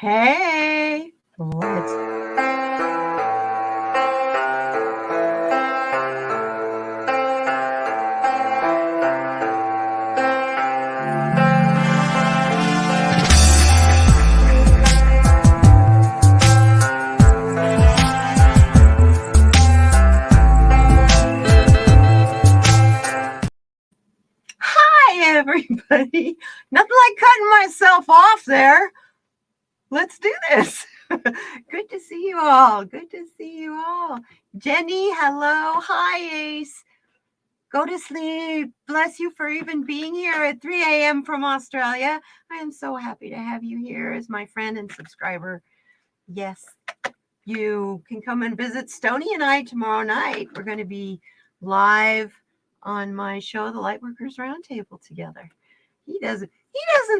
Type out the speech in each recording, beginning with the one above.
Hey, let's. Hi, everybody. Nothing like cutting myself off there. Let's do this. Good to see you all. Good to see you all. Jenny, hello. Hi, Ace. Go to sleep. Bless you for even being here at 3 a.m. from Australia. I am so happy to have you here as my friend and subscriber. Yes, you can come and visit Stony and I tomorrow night. We're going to be live on my show, The Lightworkers Roundtable, together. He doesn't,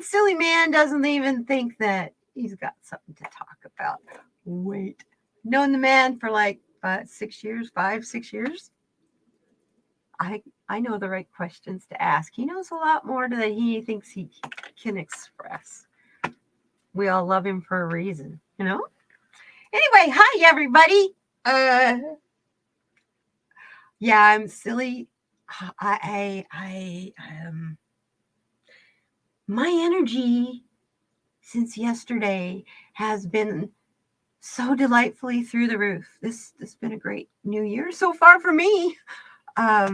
silly man, doesn't even think that he's got something to talk about. Wait, known the man for like 6 years. I know the right questions to ask. He knows a lot more than he thinks he can express. We all love him for a reason, you know? Anyway, hi, everybody. Yeah, I'm silly. My energy since yesterday has been so delightfully through the roof. This has been a great new year so far for me. I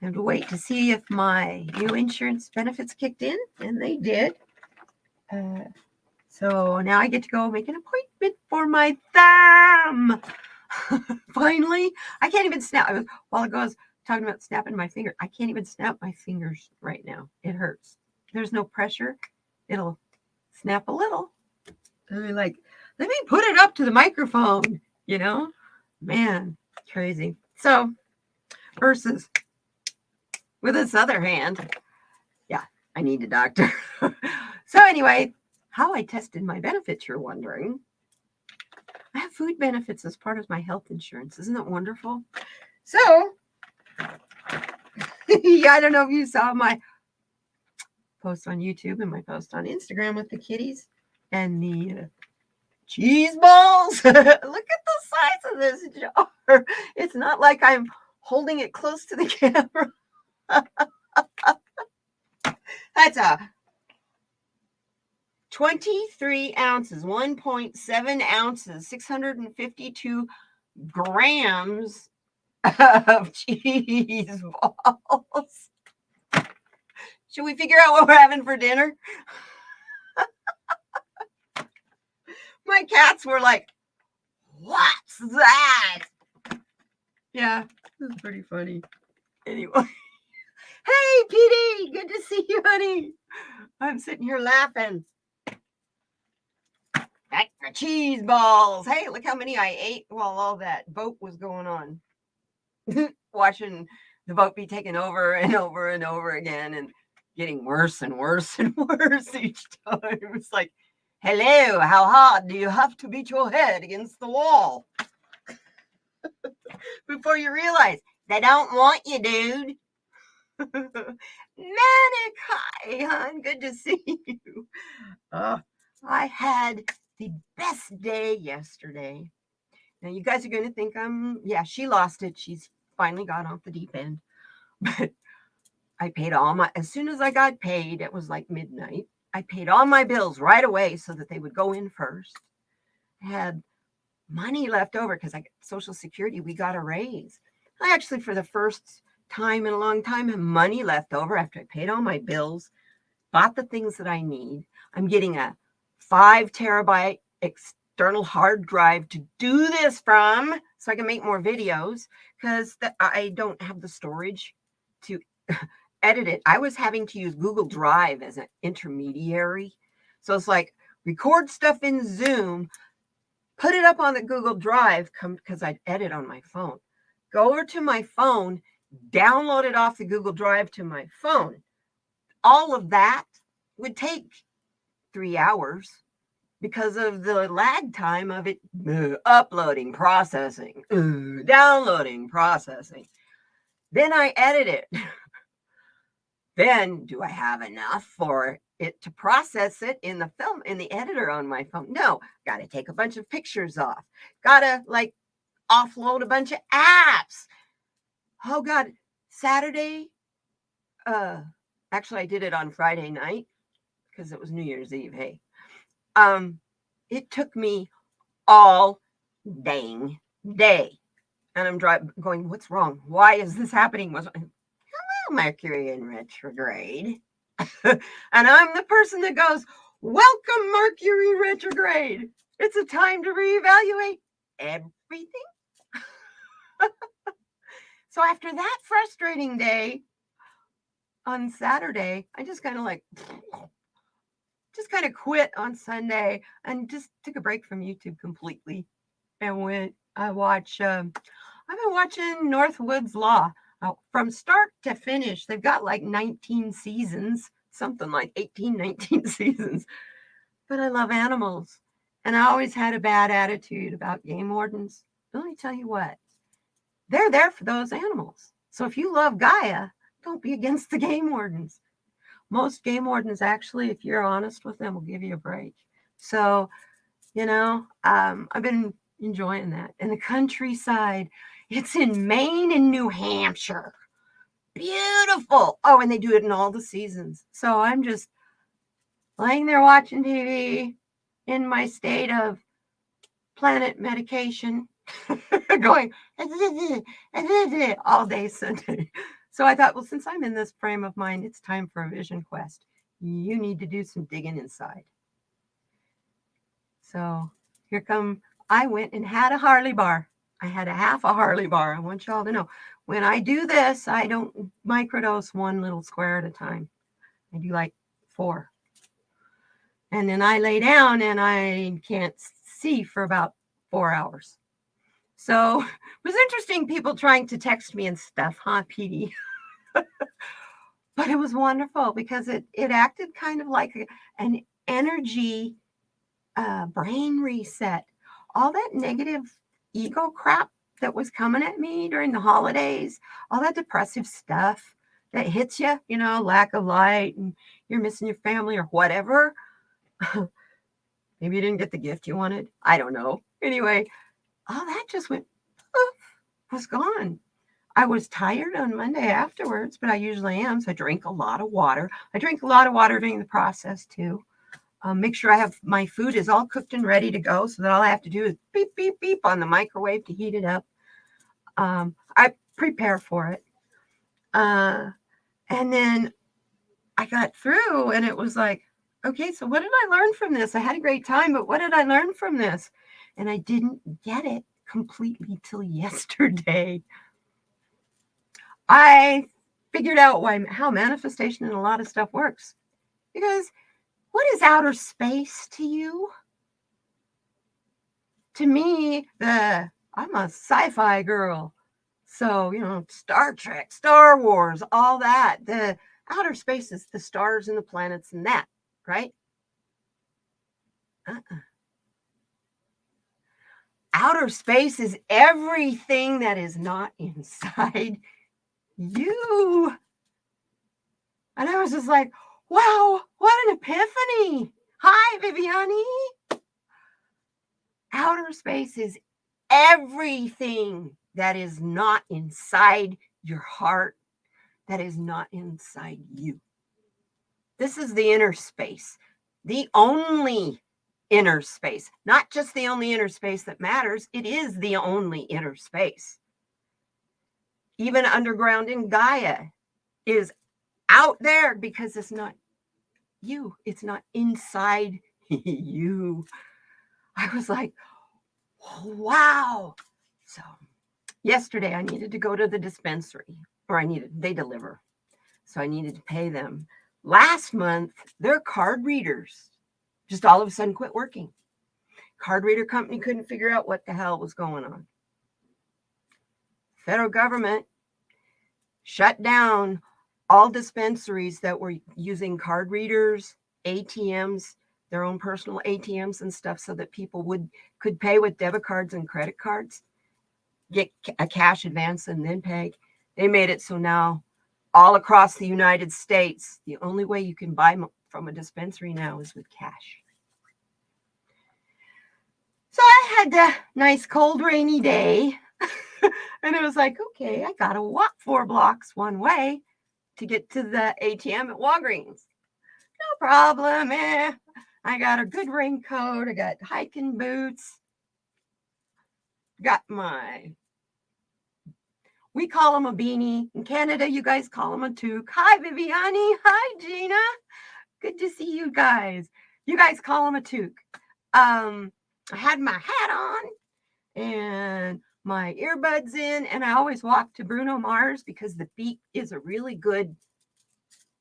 have to wait to see if my new insurance benefits kicked in, and they did. So now I get to go make an appointment for my thumb. Finally, I can't even snap. While ago I was talking about snapping my finger. I can't even snap my fingers right now. It hurts. There's no pressure. It'll snap a little. Like, let me put it up to the microphone, you know? Man, crazy. So, versus with this other hand, yeah, I need a doctor. So anyway, how I tested my benefits, you're wondering. I have food benefits as part of my health insurance. Isn't that wonderful? So, yeah, I don't know if you saw my post on YouTube and my post on Instagram with the kitties and the cheese balls. Look at the size of this jar. It's not like I'm holding it close to the camera. That's a 23 ounces, 1.7 ounces, 652 grams of cheese balls. Should we figure out what we're having for dinner? My cats were like, what's that? Yeah, this is pretty funny. Anyway. Hey, Petey, good to see you, honey. I'm sitting here laughing. Back for cheese balls. Hey, look how many I ate while all that boat was going on. Watching the boat be taken over and over and over again and getting worse and worse and worse each time. It's like, hello, how hard do you have to beat your head against the wall? Before you realize they don't want you, dude. Manic, hi, hon. Good to see you. I had the best day yesterday. Now, you guys are going to think she lost it. She's finally got off the deep end. But I paid as soon as I got paid, it was like midnight. I paid all my bills right away so that they would go in first. I had money left over because I got Social Security. We got a raise. I actually, for the first time in a long time, have money left over after I paid all my bills, bought the things that I need. I'm getting a 5 terabyte external hard drive to do this from so I can make more videos because I don't have the storage to edit it. I was having to use Google Drive as an intermediary. So it's like record stuff in Zoom, put it up on the Google Drive because I'd edit on my phone. Go over to my phone, download it off the Google Drive to my phone. All of that would take 3 hours because of the lag time of it uploading, processing, downloading, processing. Then I edit it. Then do I have enough for it to process it in the film, in the editor on my phone. No, got to take a bunch of pictures off. Got to like offload a bunch of apps. Oh God, Saturday. Actually, I did it on Friday night because it was New Year's Eve. Hey, it took me all dang day, and I'm going. What's wrong? Why is this happening? Hello, Mercury in retrograde, and I'm the person that goes, "Welcome, Mercury retrograde. It's a time to reevaluate everything." So after that frustrating day on Saturday, I just kind of quit on Sunday and just took a break from YouTube completely and I've been watching Northwoods Law from start to finish. They've got like 19 seasons, something like 18, 19 seasons. But I love animals. And I always had a bad attitude about game wardens. Let me tell you what, they're there for those animals. So if you love Gaia, don't be against the game wardens. Most game wardens, actually, if you're honest with them, will give you a break. So, I've been enjoying that. In the countryside, it's in Maine and New Hampshire. Beautiful. Oh, and they do it in all the seasons. So I'm just laying there watching TV in my state of planet medication, going all day Sunday. So I thought, well, since I'm in this frame of mind, it's time for a vision quest. You need to do some digging inside. So here I went and had a Harley bar. I had a half a Harley bar. I want y'all to know, when I do this, I don't microdose one little square at a time. I do like 4. And then I lay down and I can't see for about 4 hours. So it was interesting, people trying to text me and stuff, huh, Petey? But it was wonderful because it acted kind of like an energy brain reset. All that negative ego crap that was coming at me during the holidays, all that depressive stuff that hits you, lack of light and you're missing your family or whatever. Maybe you didn't get the gift you wanted. I don't know. Anyway, all that just was gone. I was tired on Monday afterwards, but I usually am. So I drink a lot of water. I drink a lot of water during the process too. Make sure I have my food is all cooked and ready to go, so that all I have to do is beep, beep, beep on the microwave to heat it up. I prepare for it. And then I got through and it was like, okay, so what did I learn from this? I had a great time, but what did I learn from this? And I didn't get it completely till yesterday. I figured out how manifestation and a lot of stuff works. Because what is outer space to you? To me, I'm a sci-fi girl. So, Star Trek, Star Wars, all that. The outer space is the stars and the planets and that, right? Outer space is everything that is not inside you. And I was just like, wow, what an epiphany. Hi, Viviani. Outer space is everything that is not inside your heart, that is not inside you. This is the inner space, the only inner space, not just the only inner space that matters. It is the only inner space. Even underground in Gaia is out there because it's not you. It's not inside you. I was like, wow. So yesterday I needed to go to the dispensary, or they deliver. So I needed to pay them. Last month, their card readers just all of a sudden quit working. Card reader company couldn't figure out what the hell was going on. Federal government shut down all dispensaries that were using card readers, ATMs, their own personal ATMs and stuff, so that people could pay with debit cards and credit cards, get a cash advance and then pay. They made it so now all across the United States, the only way you can buy from a dispensary now is with cash. So I had a nice cold rainy day. And it was like, okay, I got to walk 4 blocks one way to get to the ATM at Walgreens. No problem, I got a good raincoat. I got hiking boots. Got we call them a beanie. In Canada, you guys call them a toque. Hi, Viviani. Hi, Gina. Good to see you guys. You guys call them a toque. I had my hat on and my earbuds in, and I always walk to Bruno Mars because the beat is a really good,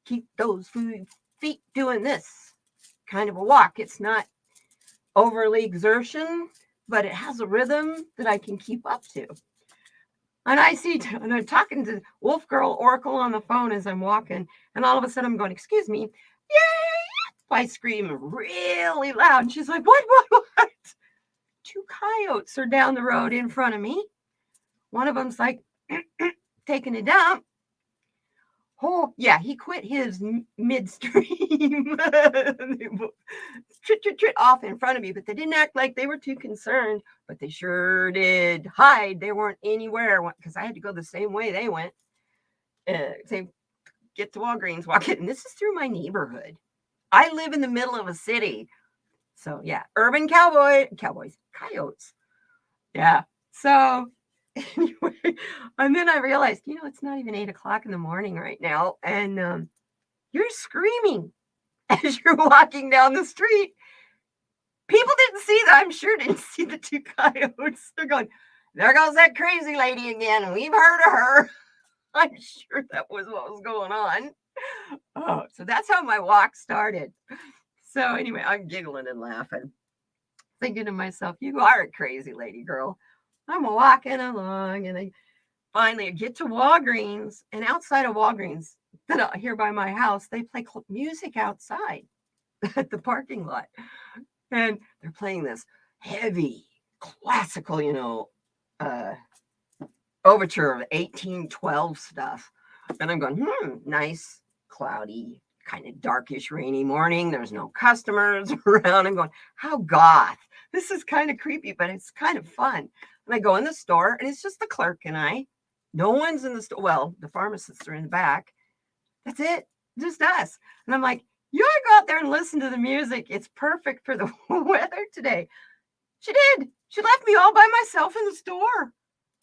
keep those feet doing this kind of a walk. It's not overly exertion, but it has a rhythm that I can keep up to. And and I'm talking to Wolf Girl Oracle on the phone as I'm walking, and all of a sudden I'm going, excuse me, yay! I scream really loud. And she's like, what? 2 coyotes are down the road in front of me. One of them's like taking a dump. Oh, yeah, he quit his midstream. Trit off in front of me, but they didn't act like they were too concerned, but they sure did hide. They weren't anywhere because I had to go the same way they went. Same, get to Walgreens, walk in. And this is through my neighborhood. I live in the middle of a city. So, yeah, urban coyotes. Yeah. So, anyway, and then I realized, it's not even 8 o'clock in the morning right now. And you're screaming as you're walking down the street. People didn't see that. I'm sure didn't see the 2 coyotes. They're going, there goes that crazy lady again. We've heard of her. I'm sure that was what was going on. Oh, so that's how my walk started. So anyway, I'm giggling and laughing, thinking to myself, you are a crazy lady, girl. I'm walking along, and I finally get to Walgreens, and outside of Walgreens, here by my house, they play music outside at the parking lot. And they're playing this heavy, classical, overture of 1812 stuff. And I'm going, nice, cloudy, kind of darkish, rainy morning. There's no customers around. I'm going, how goth. This is kind of creepy, but it's kind of fun. And I go in the store, and it's just the clerk and I. No one's in the store. Well, the pharmacists are in the back. That's it. Just us. And I'm like, you ought to go out there and listen to the music. It's perfect for the weather today. She did. She left me all by myself in the store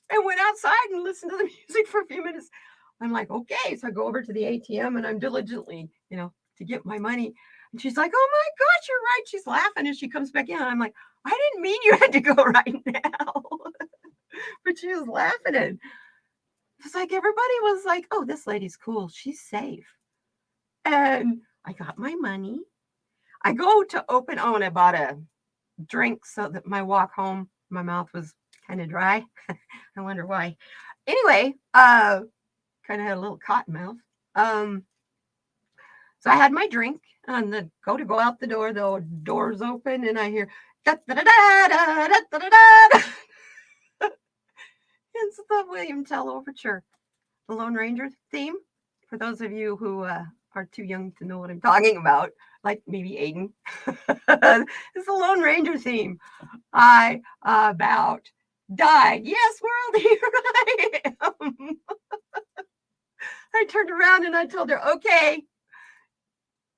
and went outside and listened to the music for a few minutes. I'm like, okay. So I go over to the ATM, and I'm diligently, to get my money. And she's like, oh my gosh, you're right. She's laughing as she comes back in. And I'm like, I didn't mean you had to go right now. But she was laughing. And it's like everybody was like, oh, this lady's cool. She's safe. And I got my money. I go to open, and I bought a drink so that my walk home, my mouth was kind of dry. I wonder why. Anyway, kind of had a little cotton mouth. So I had my drink, and go out the door. The door's open, and I hear da da da da da da da da. It's the William Tell Overture, the Lone Ranger theme. For those of you who are too young to know what I'm talking about, like maybe Aiden, it's the Lone Ranger theme. I about died. Yes, world, here I am. I turned around and I told her, okay,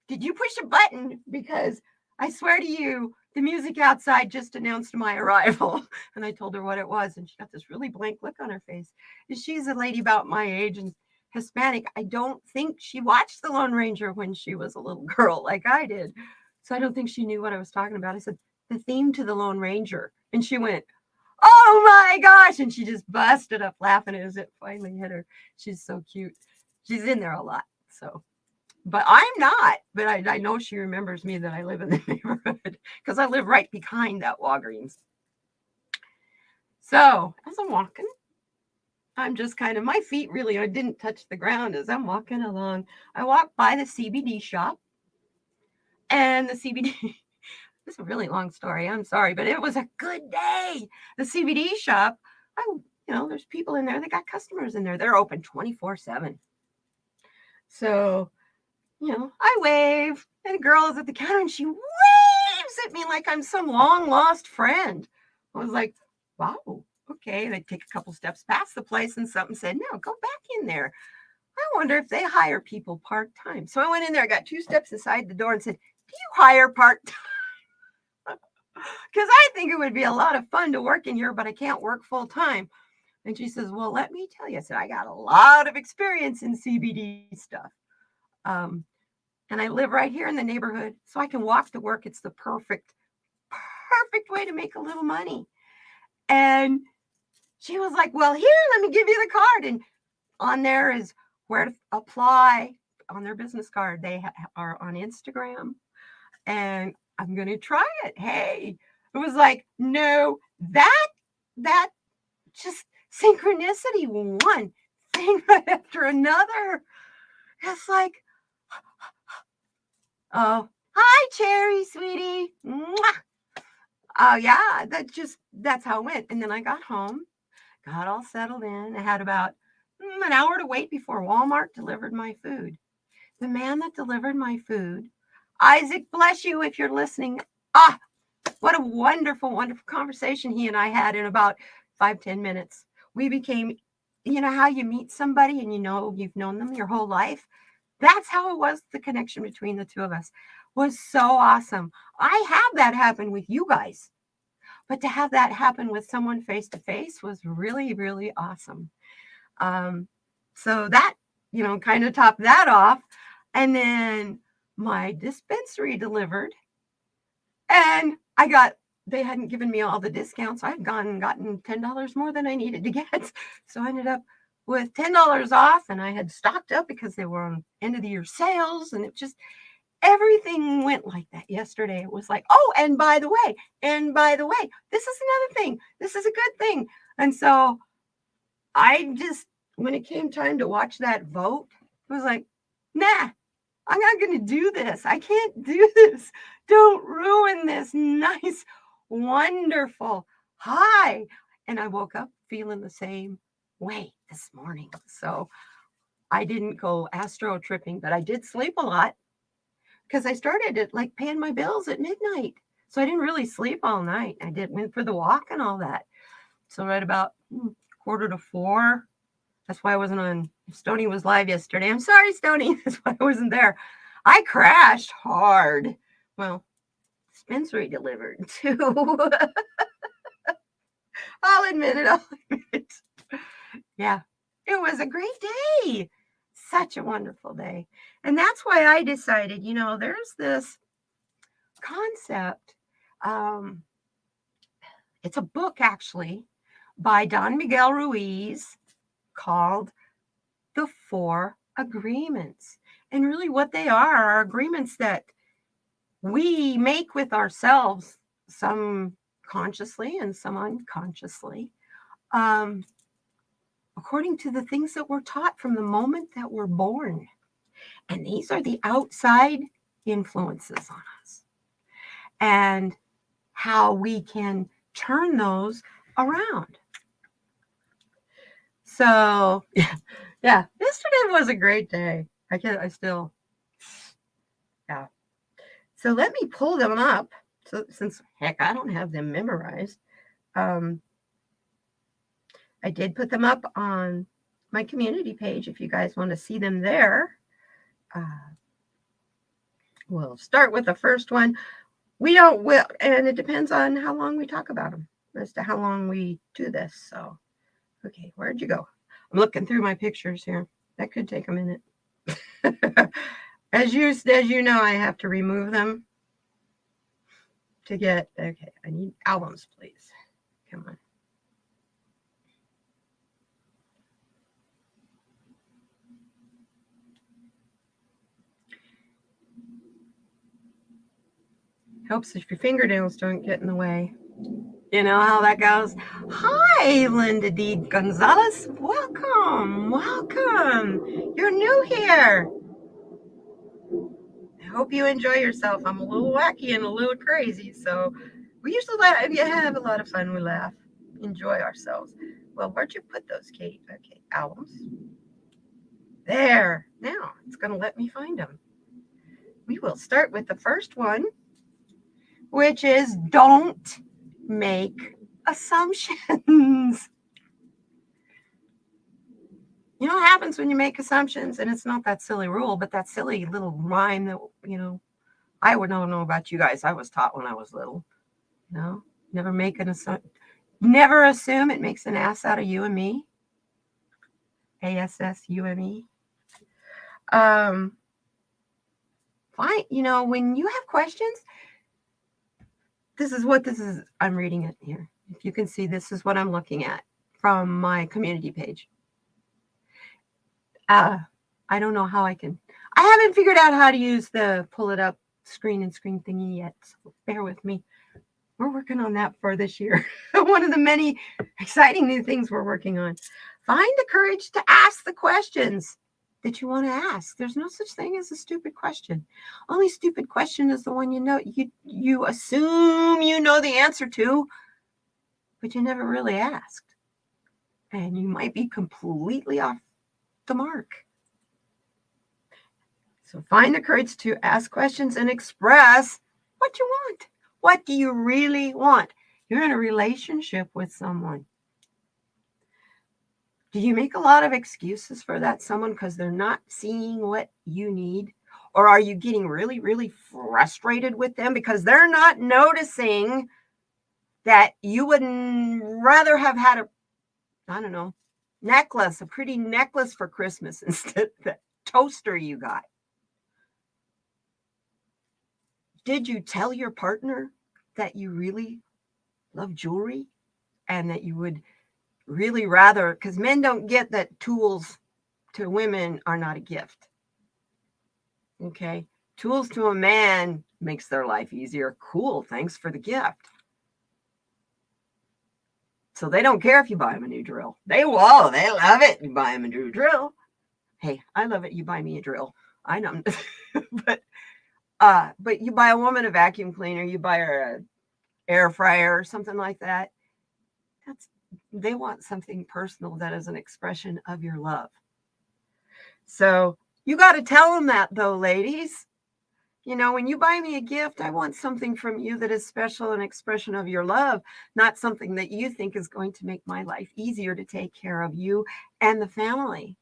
did you push a button? Because I swear to you, the music outside just announced my arrival. And I told her what it was. And she got this really blank look on her face. And she's a lady about my age and Hispanic. I don't think she watched The Lone Ranger when she was a little girl like I did. So I don't think she knew what I was talking about. I said, the theme to The Lone Ranger. And she went, oh my gosh. And she just busted up laughing as it finally hit her. She's so cute. She's in there a lot. So, but I'm not. But I know she remembers me that I live in the neighborhood because I live right behind that Walgreens. So as I'm walking, I'm just kind of, my feet really didn't touch the ground as I'm walking along. I walked by the CBD shop, and the CBD, this is a really long story. I'm sorry, but it was a good day. The CBD shop, there's people in there. They got customers in there. They're open 24/7. So I wave, and the girl is at the counter, and she waves at me like I'm some long lost friend. I was like, wow, okay. And I take a couple steps past the place, and something said, no, go back in there. I wonder if they hire people part time. So I went in there, I got 2 steps inside the door and said, do you hire part time? Because I think it would be a lot of fun to work in here, but I can't work full time. And she says, well, let me tell you. I said, I got a lot of experience in CBD stuff. Um, and I live right here in the neighborhood, so I can walk to work. It's the perfect way to make a little money. And she was like, well, here, let me give you the card. And on there is where to apply on their business card. They are on Instagram, and I'm going to try it. Hey, it was like, no, that just synchronicity, one thing right after another. It's like, oh, hi, Cherry, sweetie. Mwah. Oh, yeah, that's how it went. And then I got home, got all settled in. I had about an hour to wait before Walmart delivered my food. The man that delivered my food, Isaac, bless you if you're listening. What a wonderful, wonderful conversation he and I had in about 5-10 minutes. We became, how you meet somebody and you've known them your whole life. That's how it was. The connection between the two of us was so awesome. I have that happen with you guys, but to have that happen with someone face to face was really, really awesome. So that, kind of topped that off. And then my dispensary delivered, and they hadn't given me all the discounts. I had gone and gotten $10 more than I needed to get. So I ended up with $10 off, and I had stocked up because they were on end of the year sales, and everything went like that yesterday. It was like, oh, and by the way, this is another thing. This is a good thing. And so when it came time to watch that vote, it was like, nah, I'm not going to do this. I can't do this. Don't ruin this nice, wonderful high. And I woke up feeling the same way this morning. So I didn't go astro tripping, but I did sleep a lot because I started at paying my bills at midnight. So I didn't really sleep all night. I went for the walk and all that. So right about 3:45. That's why I wasn't on. Stoney was live yesterday. I'm sorry, Stoney. That's why I wasn't there. I crashed hard. Well, dispensary delivered too. I'll admit it. Yeah, it was a great day. Such a wonderful day. And that's why I decided, there's this concept. It's a book, actually, by Don Miguel Ruiz called The 4 Agreements. And really what they are agreements that we make with ourselves, some consciously and some unconsciously, according to the things that we're taught from the moment that we're born. And these are the outside influences on us and how we can turn those around. So, yeah, yesterday was a great day. Yeah. So let me pull them up. So since, heck, I don't have them memorized. I did put them up on my community page if you guys want to see them there. We'll start with the first one. And it depends on how long we talk about them as to how long we do this. So, okay, where'd you go? I'm looking through my pictures here. That could take a minute. As you know, I have to remove them to get, okay, I need albums, please. Come on. Helps if your fingernails don't get in the way. You know how that goes. Hi, Linda D. Gonzalez. Welcome. You're new here. I hope you enjoy yourself. I'm a little wacky and a little crazy, so we usually have a lot of fun. We laugh, enjoy ourselves. Well, where'd you put those, Kate? Okay, albums. There. Now it's going to let me find them. we will start with the first one, which is don't make assumptions. You know what happens when you make assumptions? And it's not that silly rule, but that silly little rhyme that, I would not know about you guys. I was taught when I was little. Never make an assumption. Never assume. It makes an ass out of you and me. ASSUME. Fine. When you have questions, this is. I'm reading it here. If you can see, this is what I'm looking at from my community page. I don't know how I haven't figured out how to use the pull it up screen thingy yet. So bear with me. We're working on that for this year. One of the many exciting new things we're working on. Find the courage to ask the questions that you want to ask. There's no such thing as a stupid question. Only stupid question is the one you assume you know the answer to, but you never really asked. And you might be completely off the mark. So find the courage to ask questions and express what you want. What do you really want? You're in a relationship with someone. Do you make a lot of excuses for that someone because they're not seeing what you need? Or are you getting really, really frustrated with them because they're not noticing that you would rather have had a pretty necklace for Christmas instead of the toaster you got? Did you tell your partner that you really love jewelry and that you would really rather, because men don't get that tools to women are not a gift. Okay. Tools to a man makes their life easier. Cool. Thanks for the gift. So they don't care if you buy them a new drill. They love it. You buy them a new drill. Hey, I love it. You buy me a drill. I know. But you buy a woman a vacuum cleaner, you buy her an air fryer or something like that. They want something personal that is an expression of your love. So you got to tell them that, though, ladies. When you buy me a gift, I want something from you that is special, an expression of your love, not something that you think is going to make my life easier to take care of you and the family,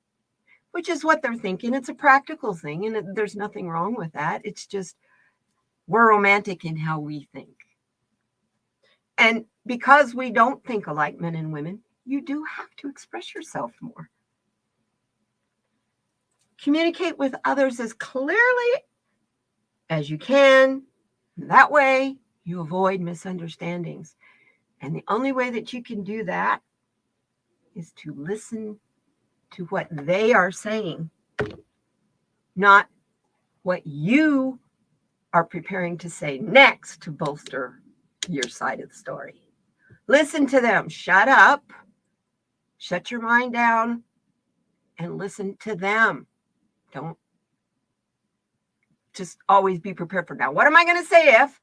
which is what they're thinking. It's a practical thing, and there's nothing wrong with that. It's just we're romantic in how we think. And because we don't think alike, men and women, you do have to express yourself more. Communicate with others as clearly as you can. That way, you avoid misunderstandings. And the only way that you can do that is to listen to what they are saying, not what you are preparing to say next to bolster your side of the story. Listen to them. Shut up. Shut your mind down and listen to them. Don't just always be prepared for, now, what am I going to say if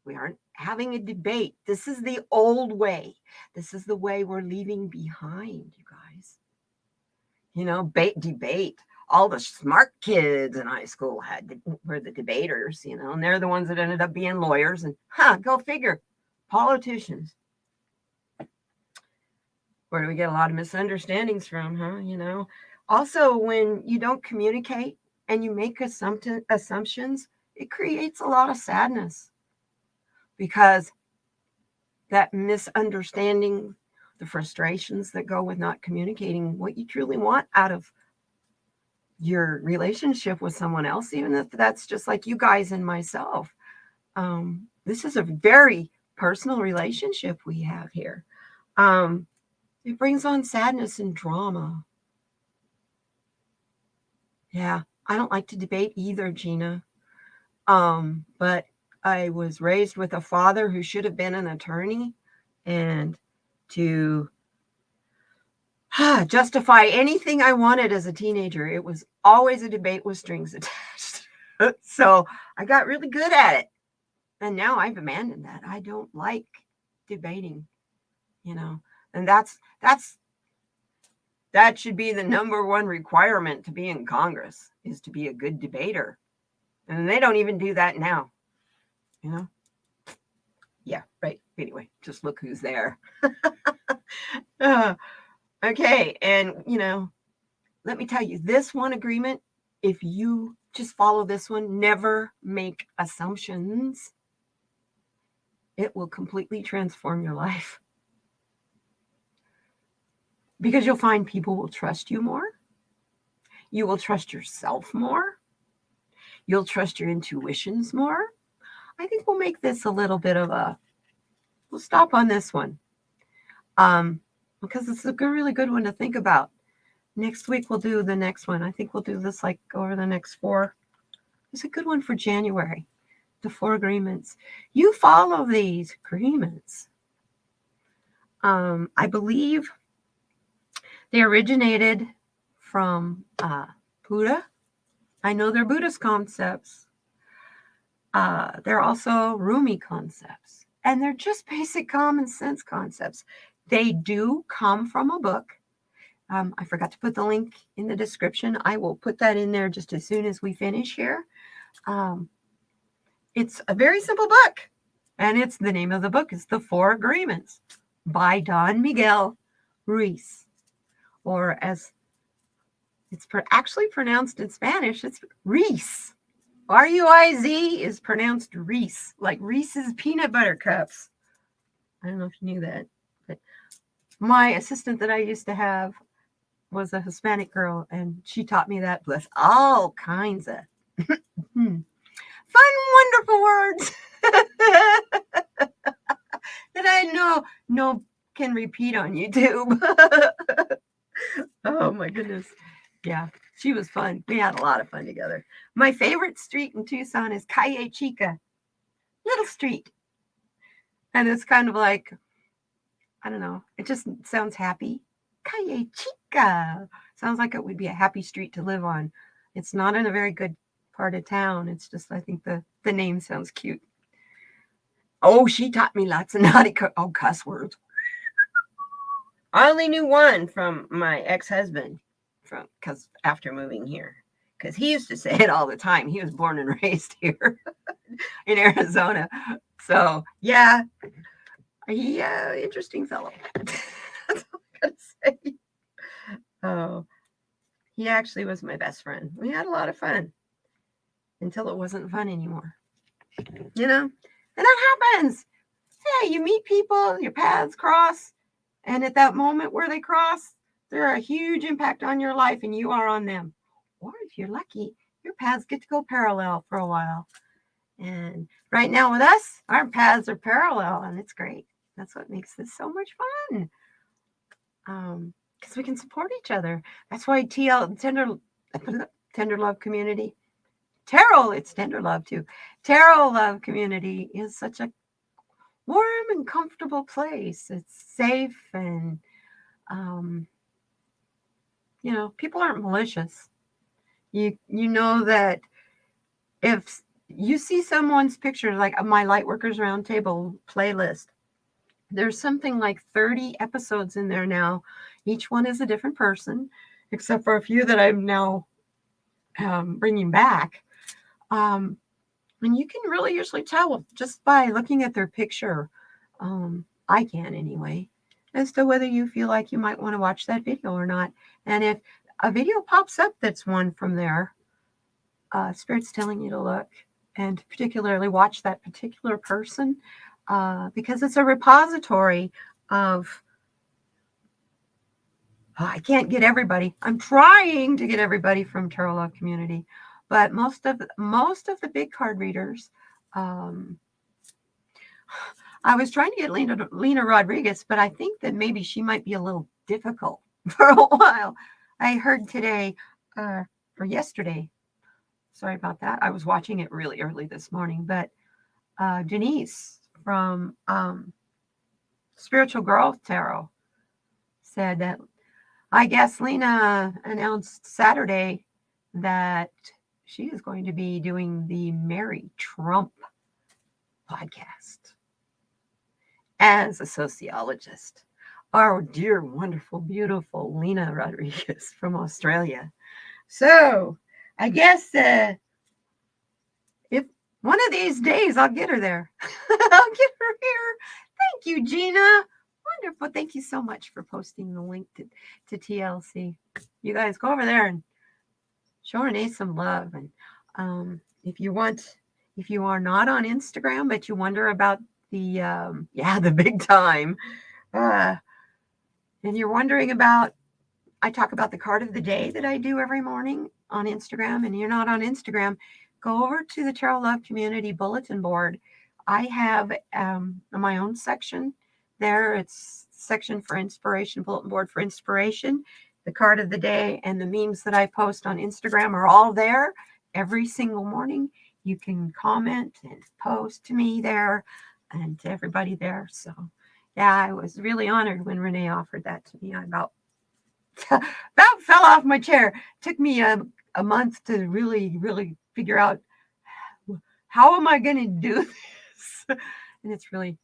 we aren't having a debate? This is the old way. This is the way we're leaving behind, you guys. Debate. All the smart kids in high school were the debaters, and they're the ones that ended up being lawyers. And go figure, politicians. Where do we get a lot of misunderstandings from, huh? Also, when you don't communicate and you make assumptions, it creates a lot of sadness because that misunderstanding, the frustrations that go with not communicating what you truly want out of your relationship with someone else, even if that's just like you guys and myself. This is a very personal relationship we have here. It brings on sadness and drama. Yeah, I don't like to debate either, Gina. But I was raised with a father who should have been an attorney, and to justify anything I wanted as a teenager, it was always a debate with strings attached. So I got really good at it. And now I've abandoned that. I don't like debating, and that should be the number one requirement to be in Congress, is to be a good debater. And they don't even do that now, you know? Yeah, right. Anyway, just look who's there. Uh, okay. And, let me tell you, this one agreement, if you just follow this one, never make assumptions, it will completely transform your life. Because you'll find people will trust you more. You will trust yourself more. You'll trust your intuitions more. I think we'll make this a little bit of we'll stop on this one. Because it's a really good one to think about. Next week we'll do the next one. I think we'll do this like over the next 4. It's a good one for January. The 4 agreements. You follow these agreements. I believe they originated from Buddha. I know they're Buddhist concepts. They're also Rumi concepts. And they're just basic common sense concepts. They do come from a book. I forgot to put the link in the description. I will put that in there just as soon as we finish here. It's a very simple book. And it's the name of the book is The 4 Agreements by Don Miguel Ruiz. Or as it's actually pronounced in Spanish, it's Ruiz. R-U-I-Z is pronounced Reese, like Reese's peanut butter cups. I don't know if you knew that. But my assistant that I used to have was a Hispanic girl, and she taught me that with all kinds of fun, wonderful words that I know can repeat on YouTube. Oh my goodness. Yeah, she was fun. We had a lot of fun together. My favorite street in Tucson is Calle Chica, little street. And it's kind of like, I don't know, it just sounds happy. Calle Chica. Sounds like it would be a happy street to live on. It's not in a very good part of town. It's just, I think the name sounds cute. Oh, she taught me lots of naughty cuss words. I only knew one from my ex-husband, because after moving here, because he used to say it all the time. He was born and raised here in Arizona. So yeah, he interesting fellow. That's all I gotta say. Oh, he actually was my best friend. We had a lot of fun until it wasn't fun anymore. And that happens. Hey, you meet people, your paths cross, and at that moment where they cross, they're a huge impact on your life, and you are on them. Or if you're lucky, your paths get to go parallel for a while. And right now with us, our paths are parallel, and it's great. That's what makes this so much fun. Because we can support each other. That's why Tender Love Community. It's Tender Love too. Tarot Love Community is such a warm and comfortable place. It's safe and people aren't malicious. You know that if you see someone's picture, like my Lightworkers Roundtable playlist, there's something like 30 episodes in there now. Each one is a different person, except for a few that I'm now bringing back. And you can really usually tell just by looking at their picture. I can anyway, as to whether you feel like you might want to watch that video or not. And if a video pops up that's one from there, Spirit's telling you to look and particularly watch that particular person because it's a repository of, I can't get everybody. I'm trying to get everybody from Tarot Love Community, but most of the big card readers, I was trying to get Lena Rodriguez, but I think that maybe she might be a little difficult for a while. I heard today or yesterday. Sorry about that. I was watching it really early this morning, but Denise from Spiritual Girl Tarot said that I guess Lena announced Saturday that she is going to be doing the Mary Trump podcast as a sociologist. Our dear, wonderful, beautiful Lena Rodriguez from Australia. So I guess One of these days, I'll get her there. I'll get her here. Thank you, Gina. Wonderful. Thank you so much for posting the link to TLC. You guys go over there and show Renee some love. And if you are not on Instagram, but you wonder about the big time, and you're wondering about, I talk about the card of the day that I do every morning on Instagram, and you're not on Instagram, go over to the Tarot Love Community Bulletin Board. I have my own section there. It's section for inspiration, bulletin board for inspiration. The card of the day and the memes that I post on Instagram are all there every single morning. You can comment and post to me there and to everybody there. So, yeah, I was really honored when Renee offered that to me. I about fell off my chair. Took me a month to really figure out how am I going to do this. And it's really,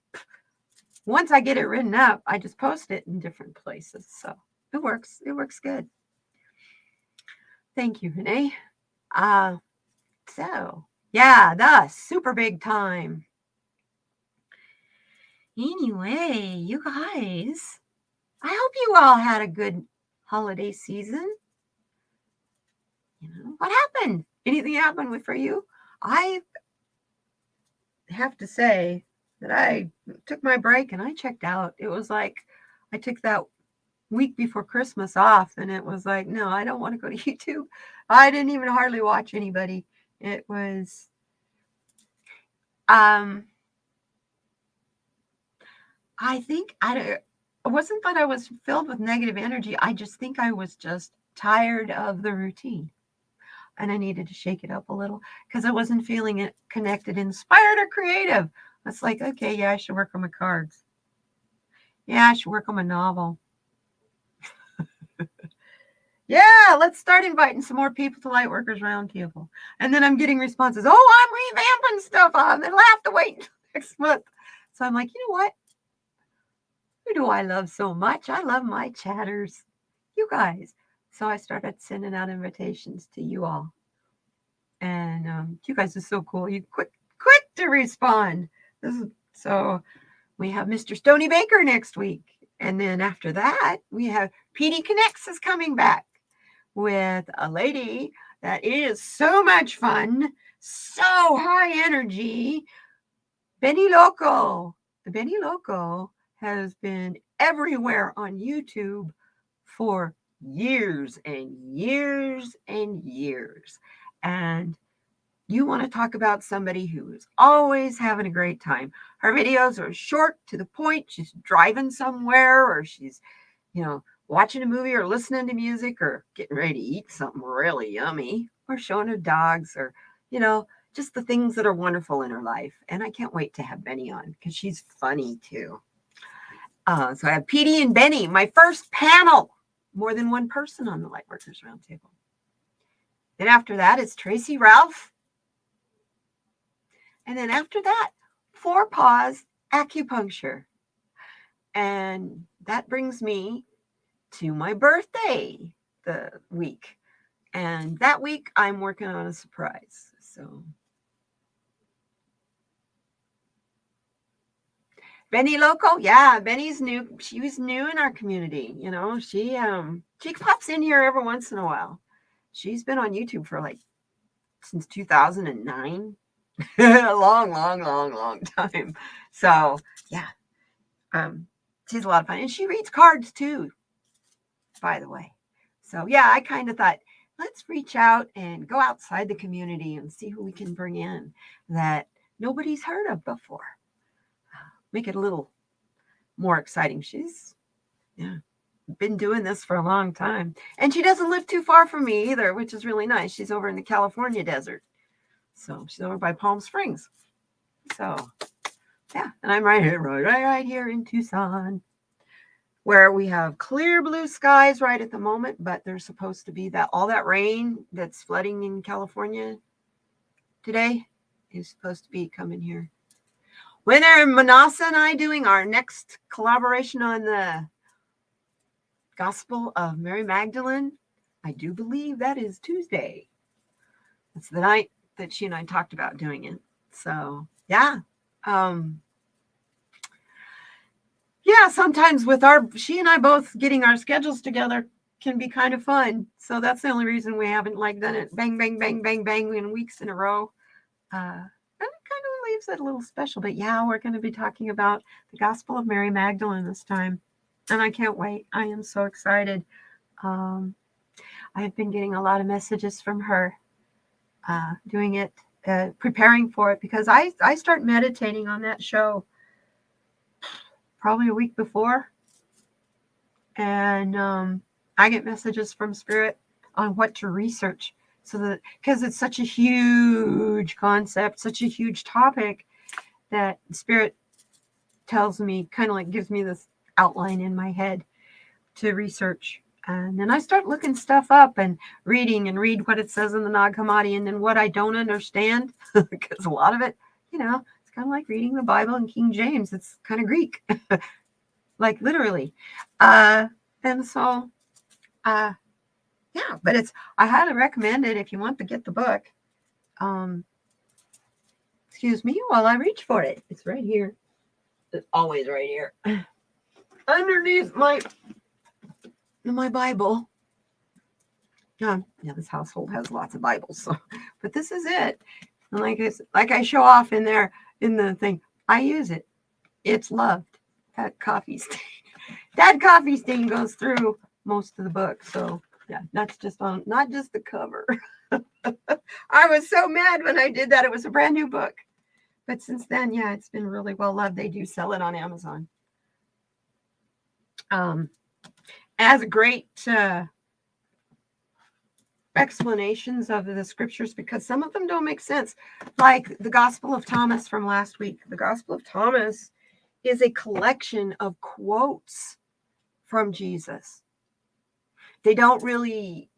once I get it written up, I just post it in different places. So it works. It works good. Thank you, Renee. So yeah, the super big time. Anyway, you guys, I hope you all had a good holiday season. You know, what happened? Anything happened for you? I have to say that I took my break and I checked out. It was like I took that week before Christmas off, and it was like, no, I don't want to go to YouTube. I didn't even hardly watch anybody. It was I think it wasn't that I was filled with negative energy. I just think I was just tired of the routine. And I needed to shake it up a little because I wasn't feeling it connected, inspired, or creative. It's like, okay, yeah, I should work on my cards. Yeah, I should work on my novel. Yeah, let's start inviting some more people to Lightworkers Roundtable. And then I'm getting responses. Oh, I'm revamping stuff on. They'll have to wait until next month. So I'm like, you know what? Who do I love so much? I love my chatters. You guys. So I started sending out invitations to you all. And you guys are so cool. You quick to respond. So we have Mr. Stony Baker next week. And then after that, we have PD Connects is coming back with a lady that is so much fun, so high energy, Benny Loco. The Benny Loco has been everywhere on YouTube for years and years and years. And you want to talk about somebody who is always having a great time. Her videos are short, to the point. She's driving somewhere, or she's, watching a movie or listening to music or getting ready to eat something really yummy, or showing her dogs, or, just the things that are wonderful in her life. And I can't wait to have Benny on because she's funny too. So I have PD and Benny, my first panel, more than one person on the Lightworkers Roundtable. Then after that is Tracy Ralph. And then after that, Four Paws Acupuncture. And that brings me to my birthday the week. And that week, I'm working on a surprise. So Benny Loco, yeah, Benny's new. She was new in our community. She pops in here every once in a while. She's been on YouTube for since 2009. A long time. So yeah, she's a lot of fun, and she reads cards too, by the way. So yeah, I kind of thought, let's reach out and go outside the community and see who we can bring in that nobody's heard of before. Make it a little more exciting. She's been doing this for a long time, and she doesn't live too far from me either, which is really nice. She's over in the California desert. So she's over by Palm Springs. So, yeah, and I'm right here in Tucson, where we have clear blue skies right at the moment, but there's supposed to be all that rain that's flooding in California today is supposed to be coming here. When are Manasa and I doing our next collaboration on the Gospel of Mary Magdalene? I do believe that is Tuesday. That's the night that she and I talked about doing it. So, yeah. Um, yeah, sometimes with she and I both getting our schedules together can be kind of fun. So that's the only reason we haven't like done it bang, bang, bang, bang, bang in weeks in a row. And it kind of leaves it a little special. But yeah, we're going to be talking about the Gospel of Mary Magdalene this time. And I can't wait. I am so excited. I've been getting a lot of messages from her doing it, preparing for it, because I start meditating on that show probably a week before. And I get messages from Spirit on what to research. So that, because it's such a huge concept, such a huge topic, that Spirit tells me, kind of like gives me this outline in my head to research. And then I start looking stuff up and read what it says in the Nag Hammadi, and then what I don't understand, because a lot of it, it's kind of like reading the Bible in King James. It's kind of Greek, like literally. And so, yeah, but I highly recommend it if you want to get the book. Excuse me while I reach for it. It's right here. It's always right here. Underneath my Bible. Yeah, this household has lots of Bibles, so, but this is it. And like I show off in there in the thing, I use it. It's loved. That coffee stain goes through most of the book. So yeah, not just the cover. I was so mad when I did that. It was a brand new book, but since then, yeah, it's been really well loved. They do sell it on Amazon. As a great explanations of the scriptures, because some of them don't make sense, like the Gospel of Thomas from last week. The Gospel of Thomas is a collection of quotes from Jesus. They don't really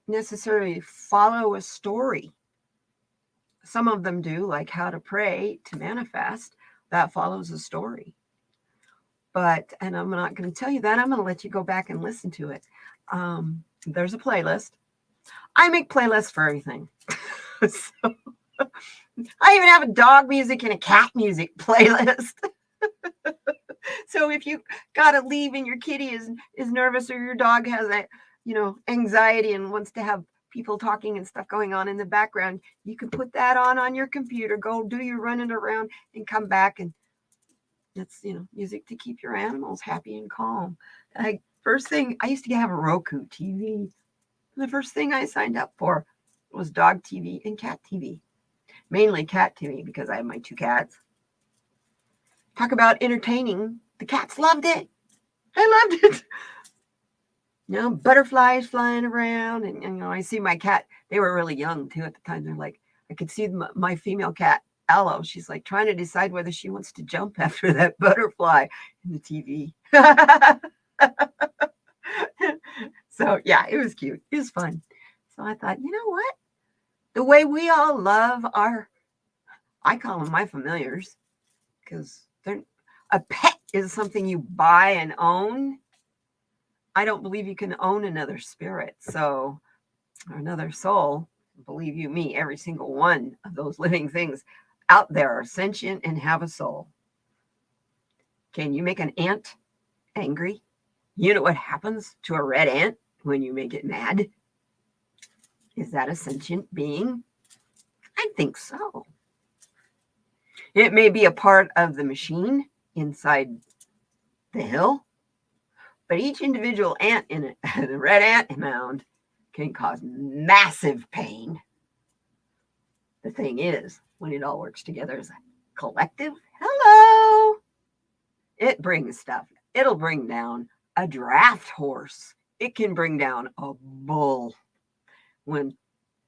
necessarily follow a story. Some of them do, like how to pray to manifest. That follows a story. And I'm not going to tell you that. I'm going to let you go back and listen to it. There's a playlist. I make playlists for everything. So, I even have a dog music and a cat music playlist. So if you got to leave and your kitty is nervous, or your dog has anxiety and wants to have people talking and stuff going on in the background, you can put that on your computer, go do your running around and come back, and it's music to keep your animals happy and calm. First thing, I used to have a Roku TV. The first thing I signed up for was dog TV and cat TV. Mainly cat TV, because I have my 2 cats. Talk about entertaining. The cats loved it. I loved it. Butterflies flying around. And, I see my cat. They were really young, too, at the time. They're like, I could see my female cat, Aloe. She's like trying to decide whether she wants to jump after that butterfly in the TV. So, yeah, it was cute. It was fun. So I thought, you know what? The way we all love I call them my familiars, because a pet is something you buy and own. I don't believe you can own another spirit, or another soul. Believe you me, every single one of those living things out there are sentient and have a soul. Can you make an ant angry? You know what happens to a red ant when you make it mad? Is that a sentient being? I think so. It may be a part of the machine inside the hill, but each individual ant in the red ant mound can cause massive pain. The thing is, when it all works together as a collective, hello, it brings stuff. It'll bring down a draft horse. It can bring down a bull. When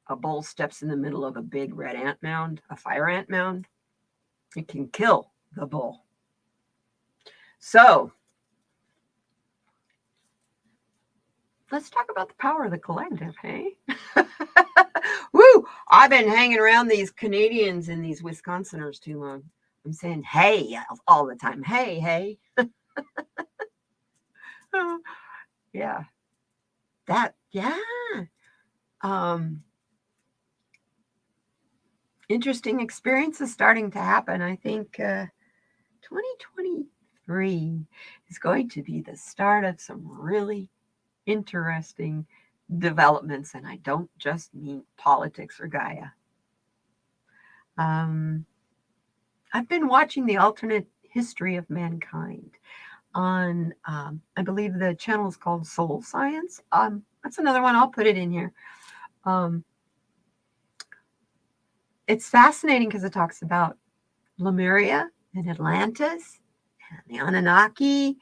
a bull steps in the middle of a big red ant mound, a fire ant mound, it can kill the bull. So, let's talk about the power of the collective, hey? Woo! I've been hanging around these Canadians and these Wisconsiners too long. I'm saying, hey, all the time. Hey, hey. Yeah. Yeah. interesting experiences starting to happen. I think 2023 is going to be the start of some really interesting developments, and I don't just mean politics or Gaia. I've been watching the alternate history of mankind on, I believe the channel is called Soul Science. That's another one. I'll put it in here. It's fascinating because it talks about Lemuria and Atlantis and the Anunnaki and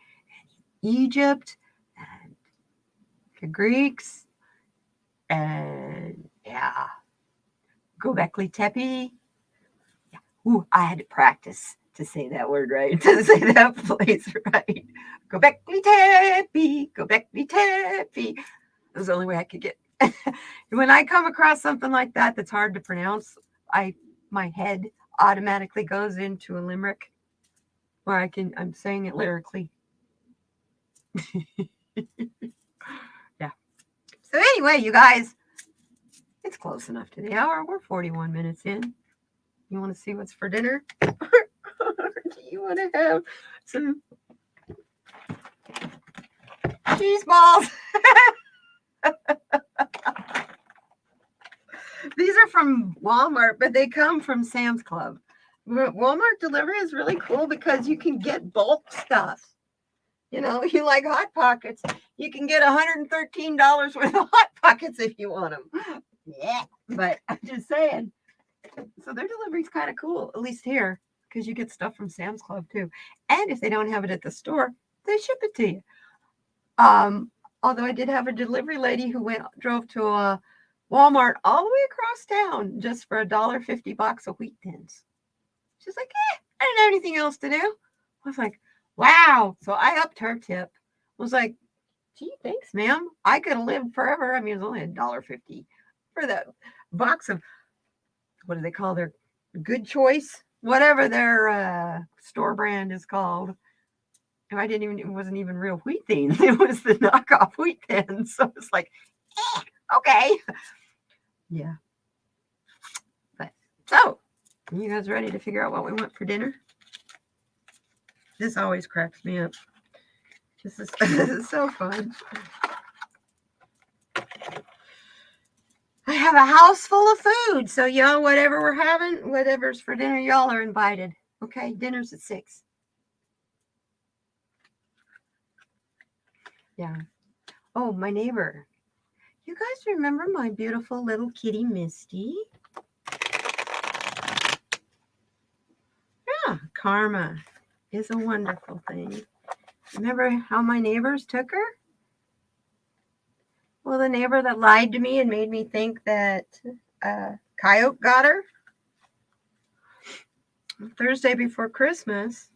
Egypt and the Greeks and Göbekli Tepe. Yeah. Ooh, I had to practice to say that word right, to say that place right. Göbekli Tepe, Göbekli Tepe. That was the only way I could get. When I come across something like that that's hard to pronounce, my head automatically goes into a limerick where I'm saying it lyrically. Yeah. So anyway, you guys, it's close enough to the hour. We're 41 minutes in. You want to see what's for dinner? Or do you want to have some cheese balls? These are from Walmart, but they come from Sam's Club. Walmart delivery is really cool because you can get bulk stuff. You know, you like Hot Pockets, you can get $113 worth of Hot Pockets if you want them. Yeah, but I'm just saying. So their delivery's kind of cool, at least here, because you get stuff from Sam's Club too. And if they don't have it at the store, they ship it to you. Although I did have a delivery lady who drove to a Walmart all the way across town just for $1.50 box of wheat thins. She's like, I didn't have anything else to do. I was like, wow. So I upped her tip. I was like, gee, thanks, ma'am. I could have lived forever. I mean, it was only $1.50 for that box of, what do they call their Good Choice? Whatever their store brand is called. And it wasn't even real wheat thins. It was the knockoff wheat thins. So it's like, okay. Yeah. But so, you guys ready to figure out what we want for dinner? This always cracks me up. This is so fun. I have a house full of food. So y'all, whatever we're having, whatever's for dinner, y'all are invited. Okay, dinner's at 6. Yeah. Oh, my neighbor. You guys remember my beautiful little kitty, Misty? Yeah, karma is a wonderful thing. Remember how my neighbors took her? Well, the neighbor that lied to me and made me think that coyote got her. Thursday before Christmas,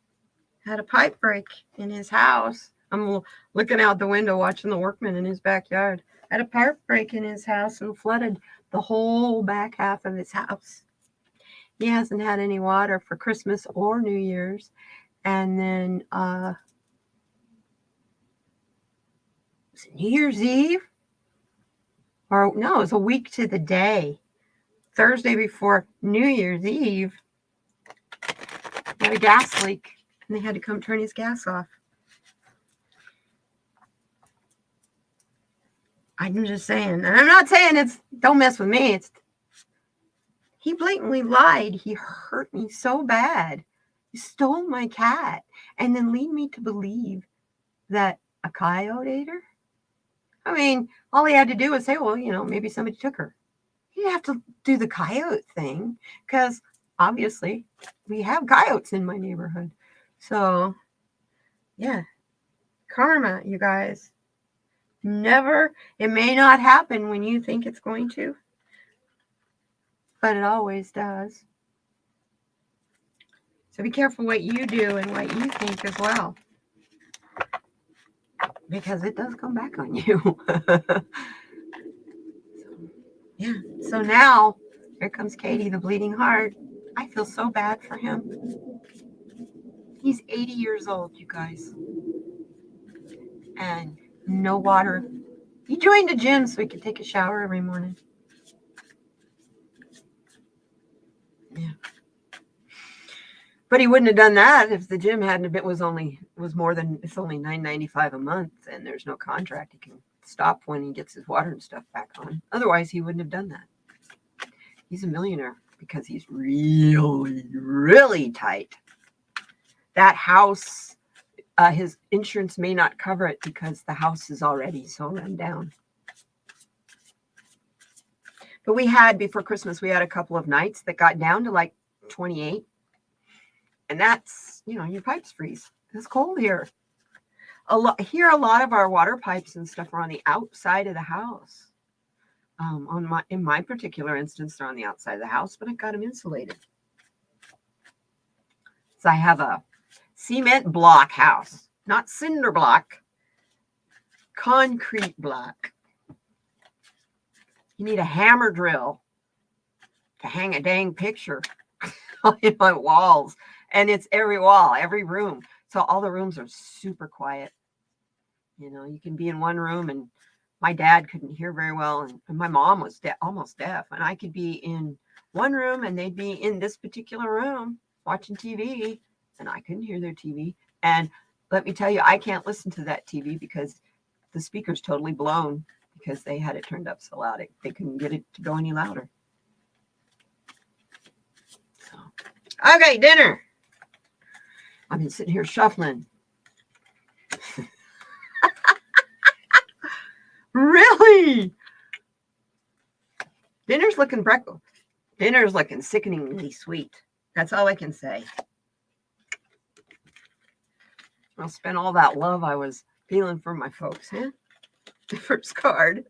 had a pipe break in his house. I'm looking out the window watching the workmen in his backyard. Had a pipe break in his house and flooded the whole back half of his house. He hasn't had any water for Christmas or New Year's. And then was it New Year's Eve? Or no, it was a week to the day. Thursday before New Year's Eve, he had a gas leak and they had to come turn his gas off. I'm just saying, and I'm not saying don't mess with me. He blatantly lied. He hurt me so bad. He stole my cat and then lead me to believe that a coyote ate her. I mean, all he had to do was say, well, maybe somebody took her. He didn't have to do the coyote thing because obviously we have coyotes in my neighborhood. So, yeah, karma, you guys. It may not happen when you think it's going to, but it always does. So be careful what you do and what you think as well, because it does come back on you. So now here comes Katie, the bleeding heart. I feel so bad for him. He's 80 years old, you guys, and no water. He joined a gym so he could take a shower every morning. But he wouldn't have done that if the gym hadn't been was more than it's only $9.95 a month and there's no contract. He can stop when he gets his water and stuff back on. Otherwise, he wouldn't have done that. He's a millionaire because he's really, really tight. That house, his insurance may not cover it because the house is already so run down. But before Christmas, we had a couple of nights that got down to like 28. And that's, your pipes freeze. It's cold here. A lot of our water pipes and stuff are on the outside of the house. In my particular instance, they're on the outside of the house, but I've got them insulated. So I have a cement block house, not cinder block, concrete block. You need a hammer drill to hang a dang picture on my walls. And it's every wall, every room. So all the rooms are super quiet. You can be in one room and my dad couldn't hear very well. And my mom was almost deaf. And I could be in one room and they'd be in this particular room watching TV. And I couldn't hear their TV. And let me tell you, I can't listen to that TV because the speaker's totally blown because they had it turned up so loud. They couldn't get it to go any louder. So, okay, dinner. I've been sitting here shuffling. Really? Dinner's looking sickeningly sweet. That's all I can say. I'll spend all that love I was feeling for my folks, huh? The first card.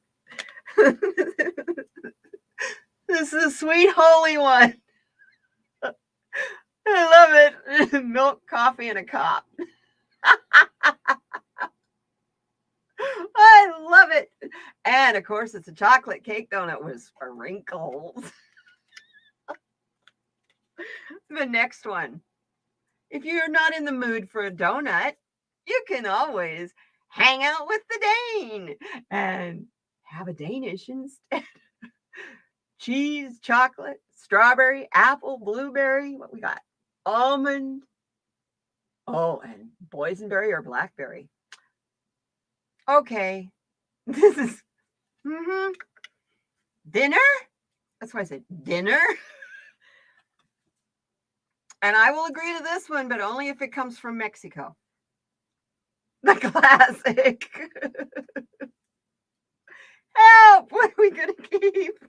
This is a sweet holy one. I love it. Milk, coffee, and a cup. I love it. And of course, it's a chocolate cake donut with sprinkles. The next one. If you're not in the mood for a donut, you can always hang out with the Dane and have a Danish instead. Cheese, chocolate, strawberry, apple, blueberry. What we got? Almond. Oh, and boysenberry or blackberry. Okay. This is dinner. That's why I said dinner. And I will agree to this one, but only if it comes from Mexico. The classic. Help! What are we going to keep?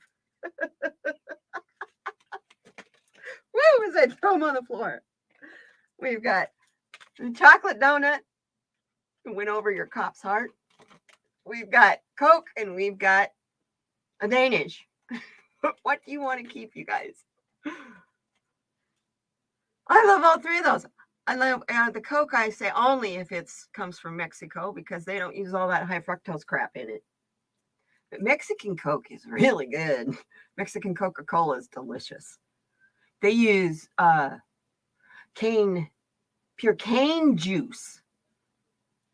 Woo! As I throw them on the floor. We've got a chocolate donut. Went over your cop's heart. We've got Coke and we've got a Danish. What do you want to keep, you guys? I love all three of those. I love the Coke. I say only if it comes from Mexico because they don't use all that high fructose crap in it. But Mexican Coke is really good. Mexican Coca-Cola is delicious. They use pure cane juice,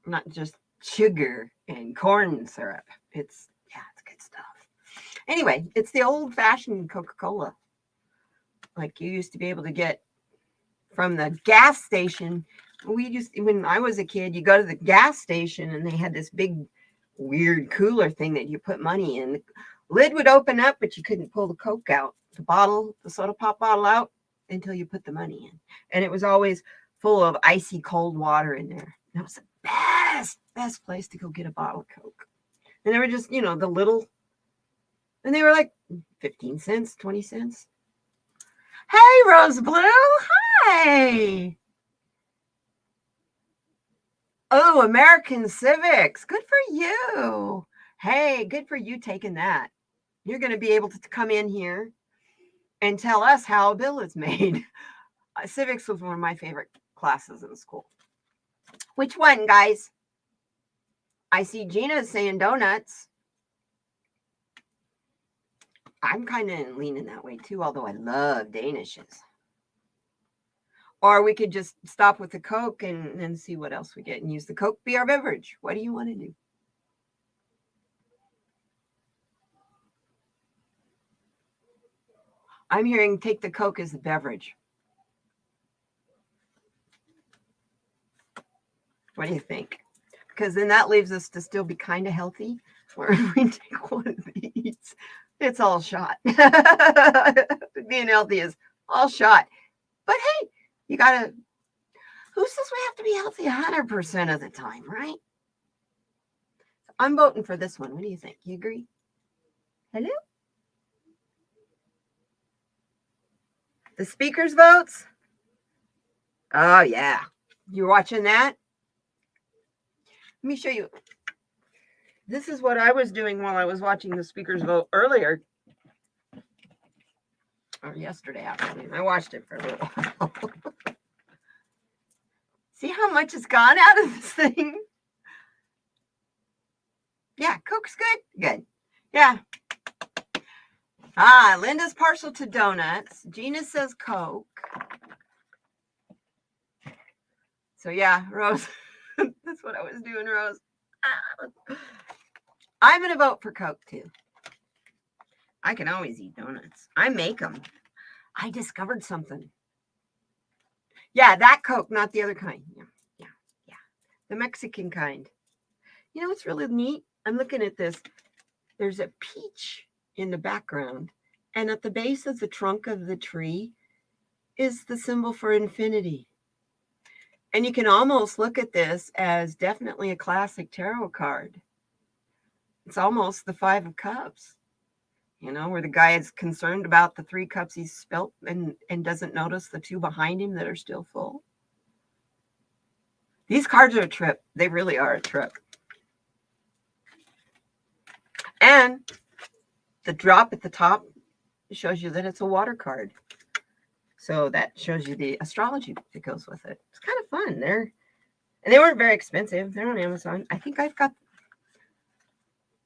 not just sugar and corn syrup. It's good stuff. Anyway, it's the old-fashioned Coca-Cola, like you used to be able to get from the gas station. When I was a kid, you go to the gas station and they had this big weird cooler thing that you put money in. The lid would open up, but you couldn't pull the Coke out, the soda pop bottle out until you put the money in. And it was always full of icy cold water in there. That was the best place to go get a bottle of Coke. And they were just, the little, and they were like 15 cents, 20 cents. Hey, Rose Blue. Hi. Oh, American Civics. Good for you. Hey, good for you taking that. You're going to be able to come in here and tell us how a bill is made. Civics was one of my favorite classes in school. Which one, guys? I see Gina saying donuts. I'm kind of leaning that way too, although I love Danishes. Or we could just stop with the Coke and then see what else we get and use the Coke be our beverage. What do you want to do? I'm hearing take the Coke as the beverage. What do you think? Because then that leaves us to still be kind of healthy. Or if we take one of these, it's all shot. Being healthy is all shot. But hey, you gotta, who says we have to be healthy 100% of the time, right? I'm voting for this one. What do you think? You agree? Hello? The speakers votes? Oh, yeah. You watching that? Let me show you. This is what I was doing while I was watching the speakers vote earlier. Or yesterday afternoon. I watched it for a little while. See how much has gone out of this thing? Yeah, Coke's good? Good. Yeah. Linda's partial to donuts. Gina says Coke. So yeah, Rose. That's what I was doing, Rose. I'm going to vote for Coke too. I can always eat donuts. I make them. I discovered something. Yeah, that Coke, not the other kind. Yeah. The Mexican kind. You know what's really neat? I'm looking at this. There's a peach in the background, and at the base of the trunk of the tree is the symbol for infinity. And you can almost look at this as definitely a classic tarot card. It's almost the Five of Cups, where the guy is concerned about the 3 cups he's spilt and doesn't notice the 2 behind him that are still full. These cards are a trip. They really are a trip. And the drop at the top shows you that it's a water card. So that shows you the astrology that goes with it. It's kind of fun. They weren't very expensive. They're on Amazon. I think I've got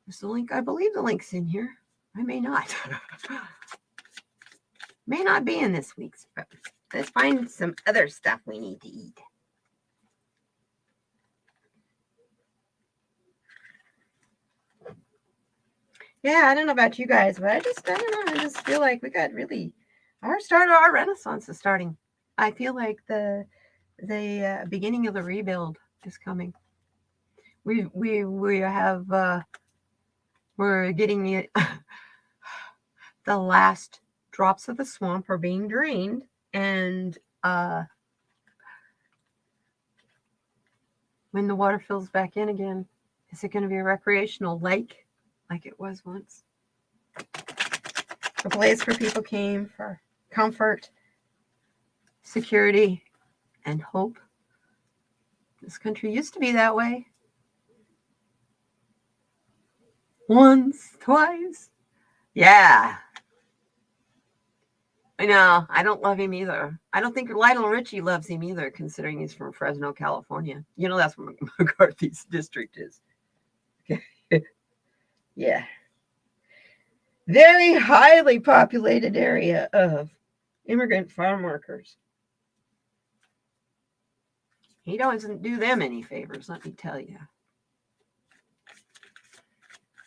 the link. I believe the link's in here. I may not. May not be in this week's, but let's find some other stuff we need to eat. Yeah, I don't know about you guys, but I don't know. I just feel like we got really our renaissance is starting. I feel like the beginning of the rebuild is coming. We're getting the last drops of the swamp are being drained, and when the water fills back in again, is it going to be a recreational lake like it was once? A place where people came for comfort, security, and hope. This country used to be that way. Once, twice. Yeah. I know. I don't love him either. I don't think Lionel Richie loves him either, considering he's from Fresno, California. That's where McCarthy's district is. Yeah. Very highly populated area of immigrant farm workers. He doesn't do them any favors, let me tell you.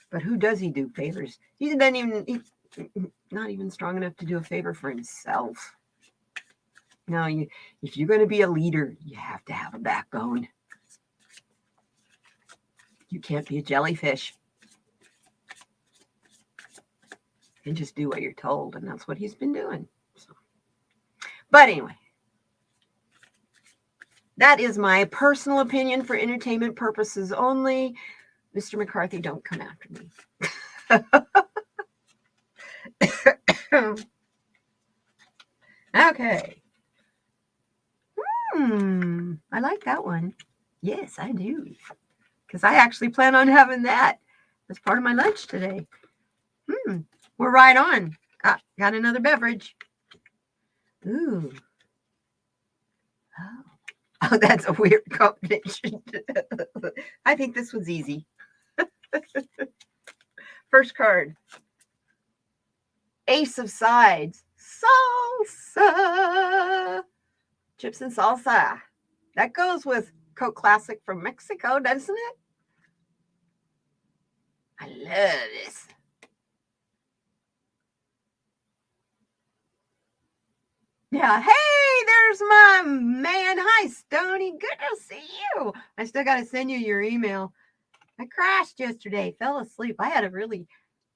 But who does he do favors? He's not even strong enough to do a favor for himself. No, if you're going to be a leader, you have to have a backbone. You can't be a jellyfish and just do what you're told, and that's what he's been doing. So. But anyway, that is my personal opinion for entertainment purposes only. Mr. McCarthy, don't come after me. Okay. I like that one. Yes, I do. Because I actually plan on having that as part of my lunch today. We're right on. Got another beverage. Ooh. Oh, that's a weird combination. I think this one's easy. First card. Ace of Sides. Salsa. Chips and salsa. That goes with Coke Classic from Mexico, doesn't it? I love this. Yeah. Hey, there's my man. Hi, Stony. Good to see you. I still got to send you your email. I crashed yesterday, fell asleep. I had a really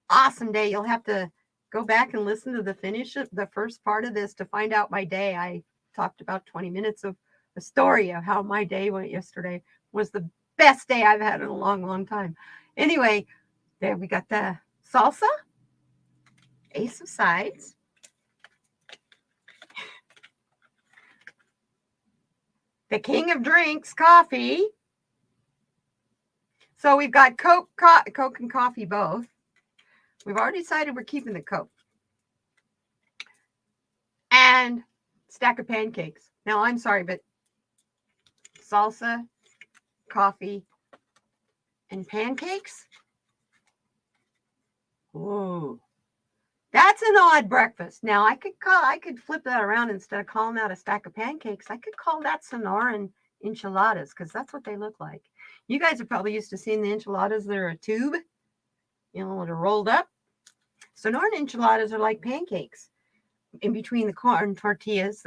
awesome day. You'll have to go back and listen to the first part of this to find out my day. I talked about 20 minutes of the story of how my day went yesterday. It was the best day I've had in a long, long time. Anyway, there we got the salsa, ace of sides, the king of drinks, coffee. So we've got Coke and coffee both. We've already decided we're keeping the Coke. And stack of pancakes. Now, I'm sorry, but salsa, coffee, and pancakes? Ooh, that's an odd breakfast. Now, I could flip that around. Instead of calling that a stack of pancakes, I could call that Sonoran enchiladas, because that's what they look like. You guys are probably used to seeing the enchiladas. They're a tube, they're rolled up. Sonoran enchiladas are like pancakes. In between the corn tortillas,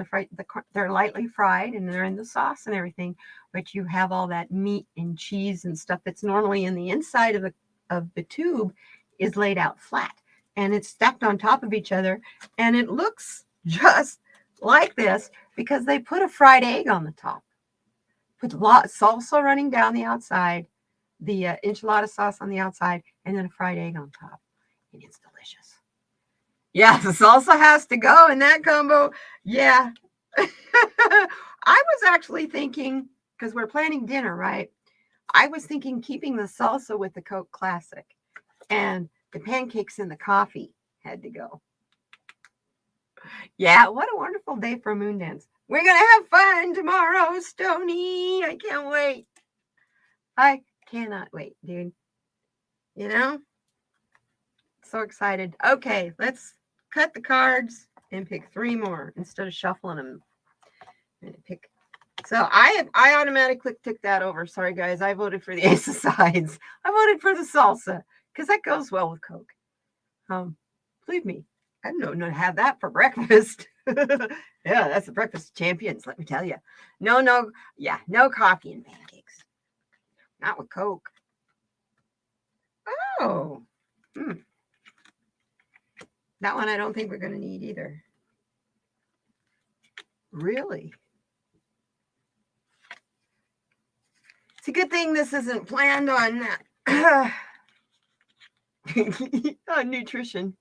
they're lightly fried and they're in the sauce and everything, but you have all that meat and cheese and stuff that's normally in the inside of the tube is laid out flat, and it's stacked on top of each other, and it looks just like this because they put a fried egg on the top, put salsa running down the outside, the enchilada sauce on the outside, and then a fried egg on top, and it's delicious. Yeah, the salsa has to go in that combo. Yeah. I was actually thinking, because we're planning dinner, right? I was thinking keeping the salsa with the Coke Classic, and the pancakes and the coffee had to go. Yeah, what a wonderful day for a moon dance. We're going to have fun tomorrow, Stony. I can't wait. I cannot wait, dude. You know? So excited. Okay, let's cut the cards and pick 3 more instead of shuffling them. Pick. So I automatically took that over. Sorry, guys. I voted for the ace of sides. I voted for the salsa because that goes well with Coke. Believe me, I don't know to have that for breakfast. Yeah, that's the breakfast champions, let me tell you. No coffee and pancakes. Not with Coke. Oh. That one I don't think we're going to need either. Really? It's a good thing this isn't planned on on nutrition.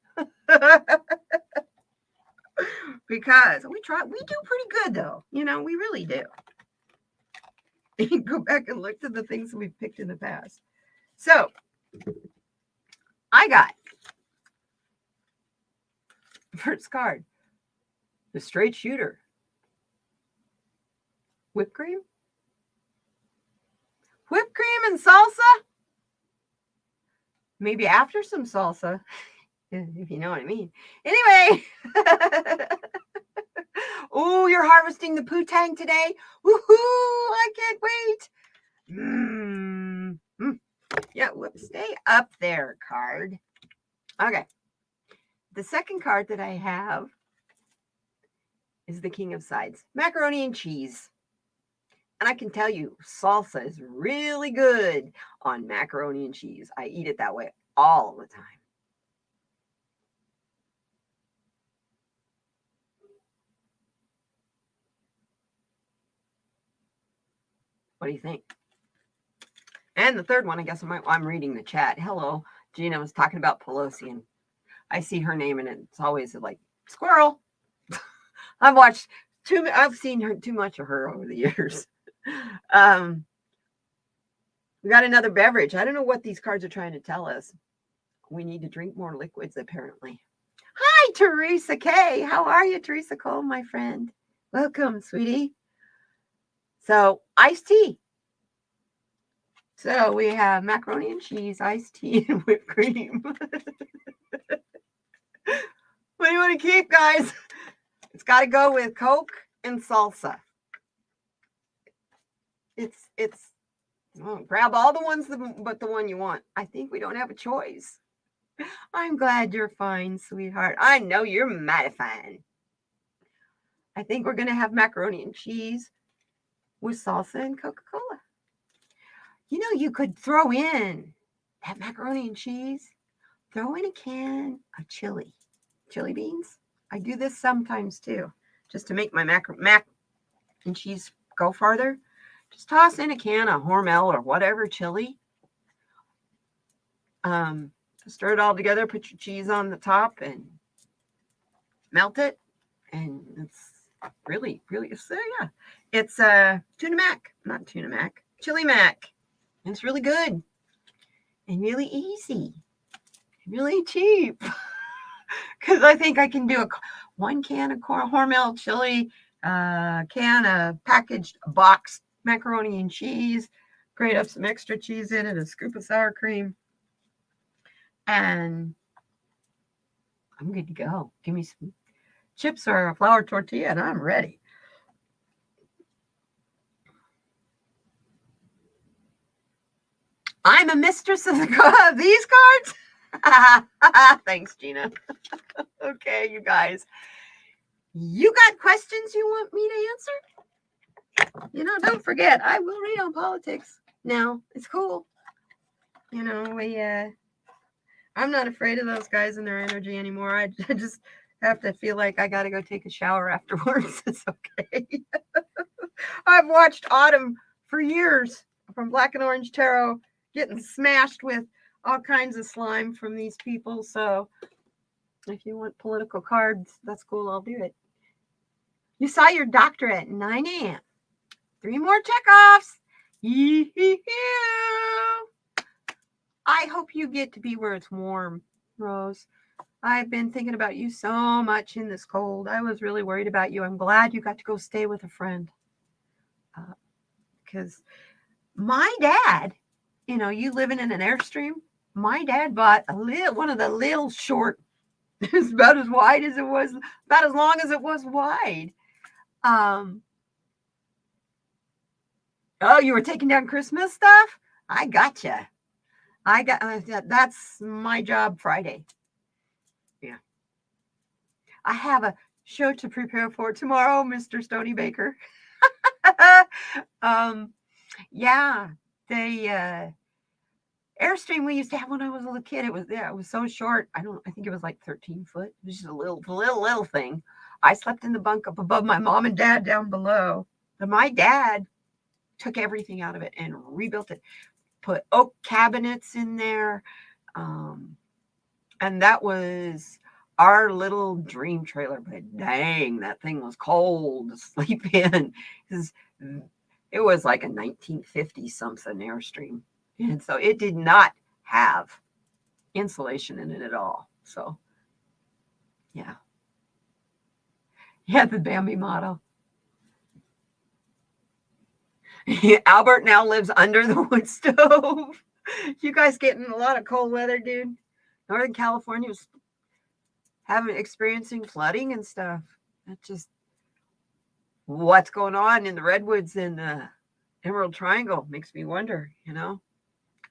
Because we do pretty good though. We really do. You can go back and look to the things that we've picked in the past. So I got first card, the straight shooter. Whipped cream? Whipped cream and salsa? Maybe after some salsa, if you know what I mean. Anyway. Oh, you're harvesting the poo-tang today? Woohoo! I can't wait. Yeah, stay up there, card. Okay. The second card that I have is the king of sides, macaroni and cheese. And I can tell you, salsa is really good on macaroni and cheese. I eat it that way all the time. What do you think? And the third one, I guess I'm reading the chat. Hello, Gina was talking about Pelosi, and I see her name, and it's always like squirrel. I've seen too much of her over the years. We got another beverage. I don't know what these cards are trying to tell us. We need to drink more liquids, apparently. Hi, Teresa K. How are you, Teresa Cole, my friend? Welcome, sweetie. So, iced tea. So we have macaroni and cheese, iced tea, and whipped cream. What do you want to keep, guys? It's got to go with Coke and salsa. Grab all the ones but the one you want. I think we don't have a choice. I'm glad you're fine, sweetheart. I know you're mighty fine. I think we're going to have macaroni and cheese with salsa and Coca-Cola. You know, you could throw in that macaroni and cheese, throw in a can of chili beans. I do this sometimes too, just to make my mac and cheese go farther. Just toss in a can of Hormel or whatever chili. Stir it all together, put your cheese on the top and melt it. And it's really, so yeah. It's tuna mac, not tuna mac, chili mac. And it's really good and really easy, and really cheap. Because I think I can do one can of Hormel chili, can of packaged boxed macaroni and cheese, grate up some extra cheese in it, a scoop of sour cream, and I'm good to go. Give me some chips or a flour tortilla, and I'm ready. I'm a mistress of these cards. Thanks, Gina. Okay, you guys. You got questions you want me to answer? You know, don't forget, I will read on politics. Now, it's cool. You know, I'm not afraid of those guys and their energy anymore. I just have to feel like I got to go take a shower afterwards. It's okay. I've watched Autumn for years from Black and Orange Tarot getting smashed with all kinds of slime from these people. So if you want political cards, that's cool. I'll do it. You saw your doctor at 9 a.m. 3 more checkoffs. I hope you get to be where it's warm, Rose. I've been thinking about you so much in this cold. I was really worried about you. I'm glad you got to go stay with a friend. Because my dad, you know, you living in an Airstream, my dad bought one of the little short, it's about as wide as it was, about as long as it was wide. Oh, you were taking down Christmas stuff? I gotcha. That's my job Friday. Yeah. I have a show to prepare for tomorrow, Mr. Stony Baker. Yeah, the Airstream we used to have when I was a little kid, it was so short. I think it was like 13 foot. It was just a little thing. I slept in the bunk up above, my mom and dad down below. And my dad took everything out of it and rebuilt it, put oak cabinets in there. And that was our little dream trailer. But dang, that thing was cold to sleep in. It was like a 1950 something Airstream. And so it did not have insulation in it at all. So, yeah. Yeah, the Bambi model. Albert now lives under the wood stove. You guys getting a lot of cold weather, dude? Northern California was experiencing flooding and stuff. That's just what's going on in the redwoods in the Emerald Triangle makes me wonder, you know.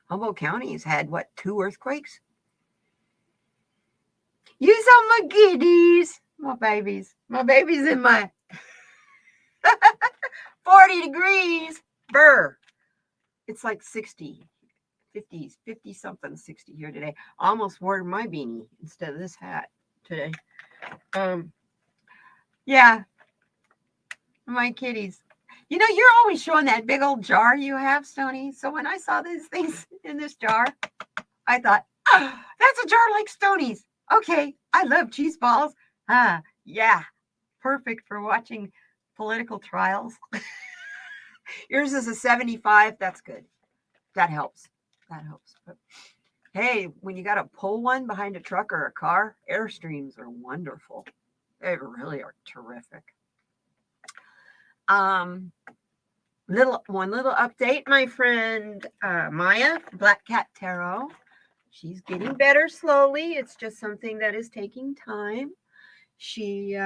Humboldt County has had, 2 earthquakes? You saw my kitties, my babies. My babies in my 40 degrees. Burr. It's like 60, 50s, 50 something, 60 here today. I almost wore my beanie instead of this hat today. Yeah. My kitties. You know, you're always showing that big old jar you have, Stony. So when I saw these things in this jar, I thought, oh, that's a jar like Stony's. Okay, I love cheese balls. Yeah, perfect for watching political trials. Yours is a 75. That's good. That helps. But hey, when you got to pull one behind a truck or a car, Airstreams are wonderful. They really are terrific. One little update, my friend Maya, Black Cat Tarot. She's getting better slowly. It's just something that is taking time. She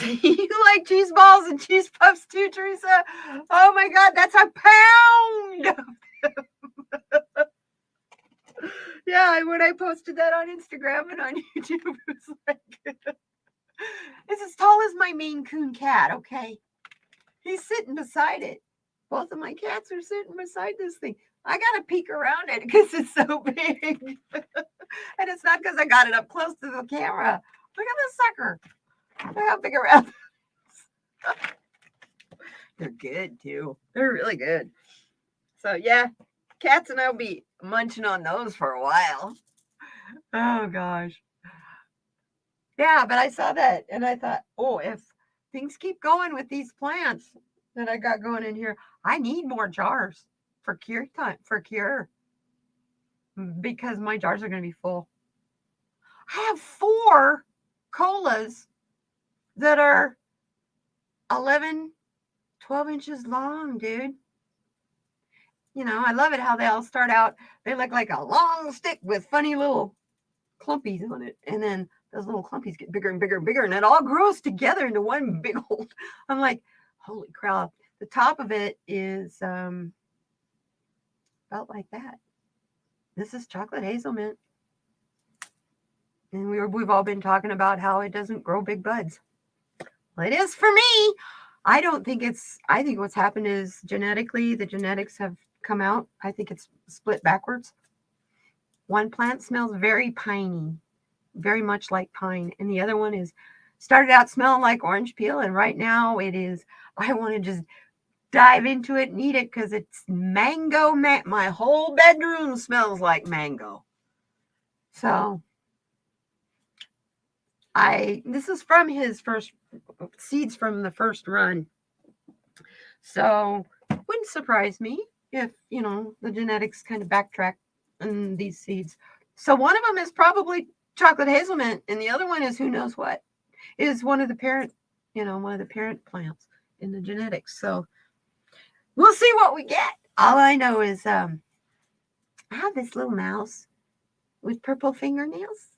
you like cheese balls and cheese puffs too, Teresa? Oh my God, that's a pound. Yeah, when I posted that on Instagram and on YouTube, it was like It's as tall as my Maine Coon cat, okay? He's sitting beside it. Both of my cats are sitting beside this thing. I got to peek around it because it's so big. And it's not because I got it up close to the camera. Look at this sucker. Look how big around. They're good, too. They're really good. So, yeah, cats and I will be munching on those for a while. Oh, gosh. Yeah, but I saw that and I thought, oh, if things keep going with these plants that I got going in here, I need more jars for cure time, for cure, because my jars are going to be full. I have 4 colas that are 11, 12 inches long, dude. You know, I love it how they all start out. They look like a long stick with funny little clumpies on it. And then those little clumpies get bigger and bigger and bigger. And it all grows together into one big old. I'm like, holy crap. The top of it is about like that. This is chocolate hazelnut. And we've all been talking about how it doesn't grow big buds. Well, it is for me. I think what's happened is genetically, the genetics have come out. I think it's split backwards. One plant smells very piney, very much like pine. And the other one started out smelling like orange peel. And right now I want to just dive into it and eat it because it's mango. My whole bedroom smells like mango. So this is from his first seeds from the first run. So wouldn't surprise me if, the genetics kind of backtrack on these seeds. So one of them is probably chocolate hazelnut and the other one is who knows what. It is one of the parent plants in the genetics. So we'll see what we get. All I know is I have this little mouse with purple fingernails.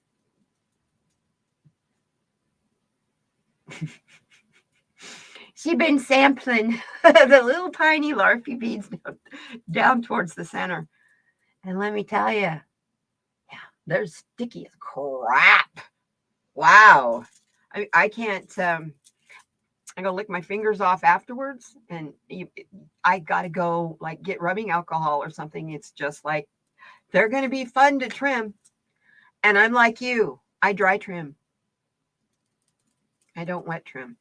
She's been sampling the little tiny larvae beads down towards the center. And let me tell you, yeah, they're sticky as crap. Wow. I can't, I go lick my fingers off afterwards and I got to go like get rubbing alcohol or something. It's just like, they're going to be fun to trim. And I'm like you, I dry trim. I don't wet trim.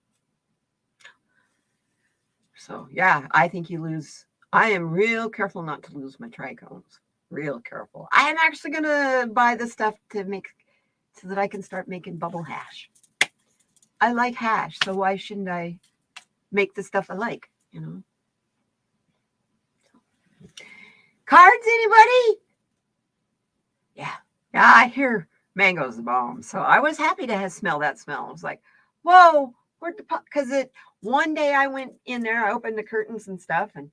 So yeah, I think I am real careful not to lose my trichomes. Real careful. I am actually going to buy the stuff to make so that I can start making bubble hash. I like hash, so why shouldn't I make the stuff I like, Cards, anybody? Yeah, I hear mango's the bomb. So I was happy to smell that smell. I was like, whoa, because one day I went in there, I opened the curtains and stuff, and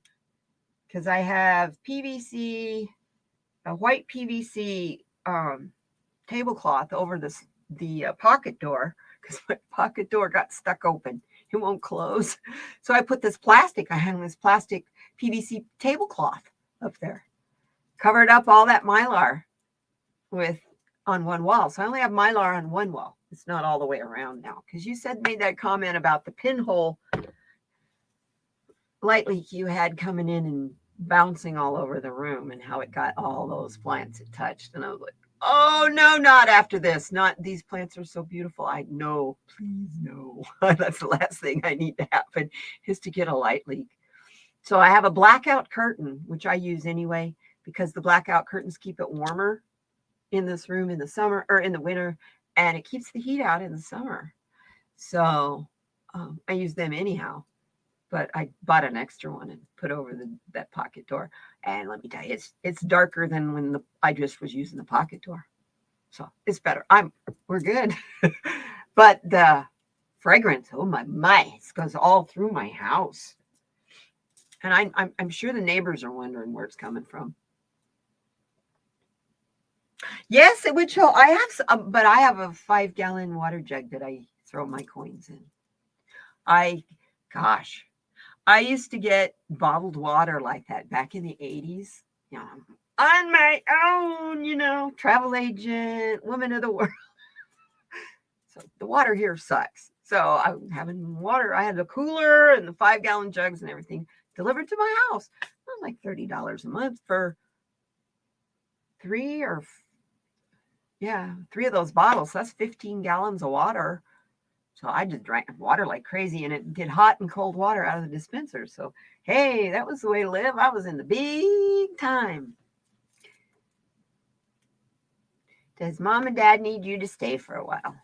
because I have PVC, a white PVC tablecloth over the pocket door, because my pocket door got stuck open. It won't close. So I put I hung this plastic PVC tablecloth up there, covered up all that Mylar on one wall. So I only have Mylar on one wall. It's not all the way around now. Because you made that comment about the pinhole light leak you had coming in and bouncing all over the room and how it got all those plants it touched. And I was like, oh, no, not after this. Not these plants are so beautiful. No, please, no. That's the last thing I need to happen is to get a light leak. So I have a blackout curtain, which I use anyway, because the blackout curtains keep it warmer in this room in the summer or in the winter, and it keeps the heat out in the summer. So I use them anyhow. But I bought an extra one and put over that pocket door. And let me tell you, it's darker than when I just was using the pocket door. So it's better. We're good. But the fragrance, oh my, it goes all through my house. And I'm sure the neighbors are wondering where it's coming from. Yes, it would show. But I have a 5-gallon water jug that I throw my coins in. I used to get bottled water like that back in the 80s, on my own, travel agent, woman of the world. So the water here sucks. So I'm having water. I had the cooler and the 5-gallon jugs and everything delivered to my house. It was like $30 a month for three of those bottles. So that's 15 gallons of water. So I just drank water like crazy, and it did hot and cold water out of the dispenser. So, hey, that was the way to live. I was in the big time. Does mom and dad need you to stay for a while?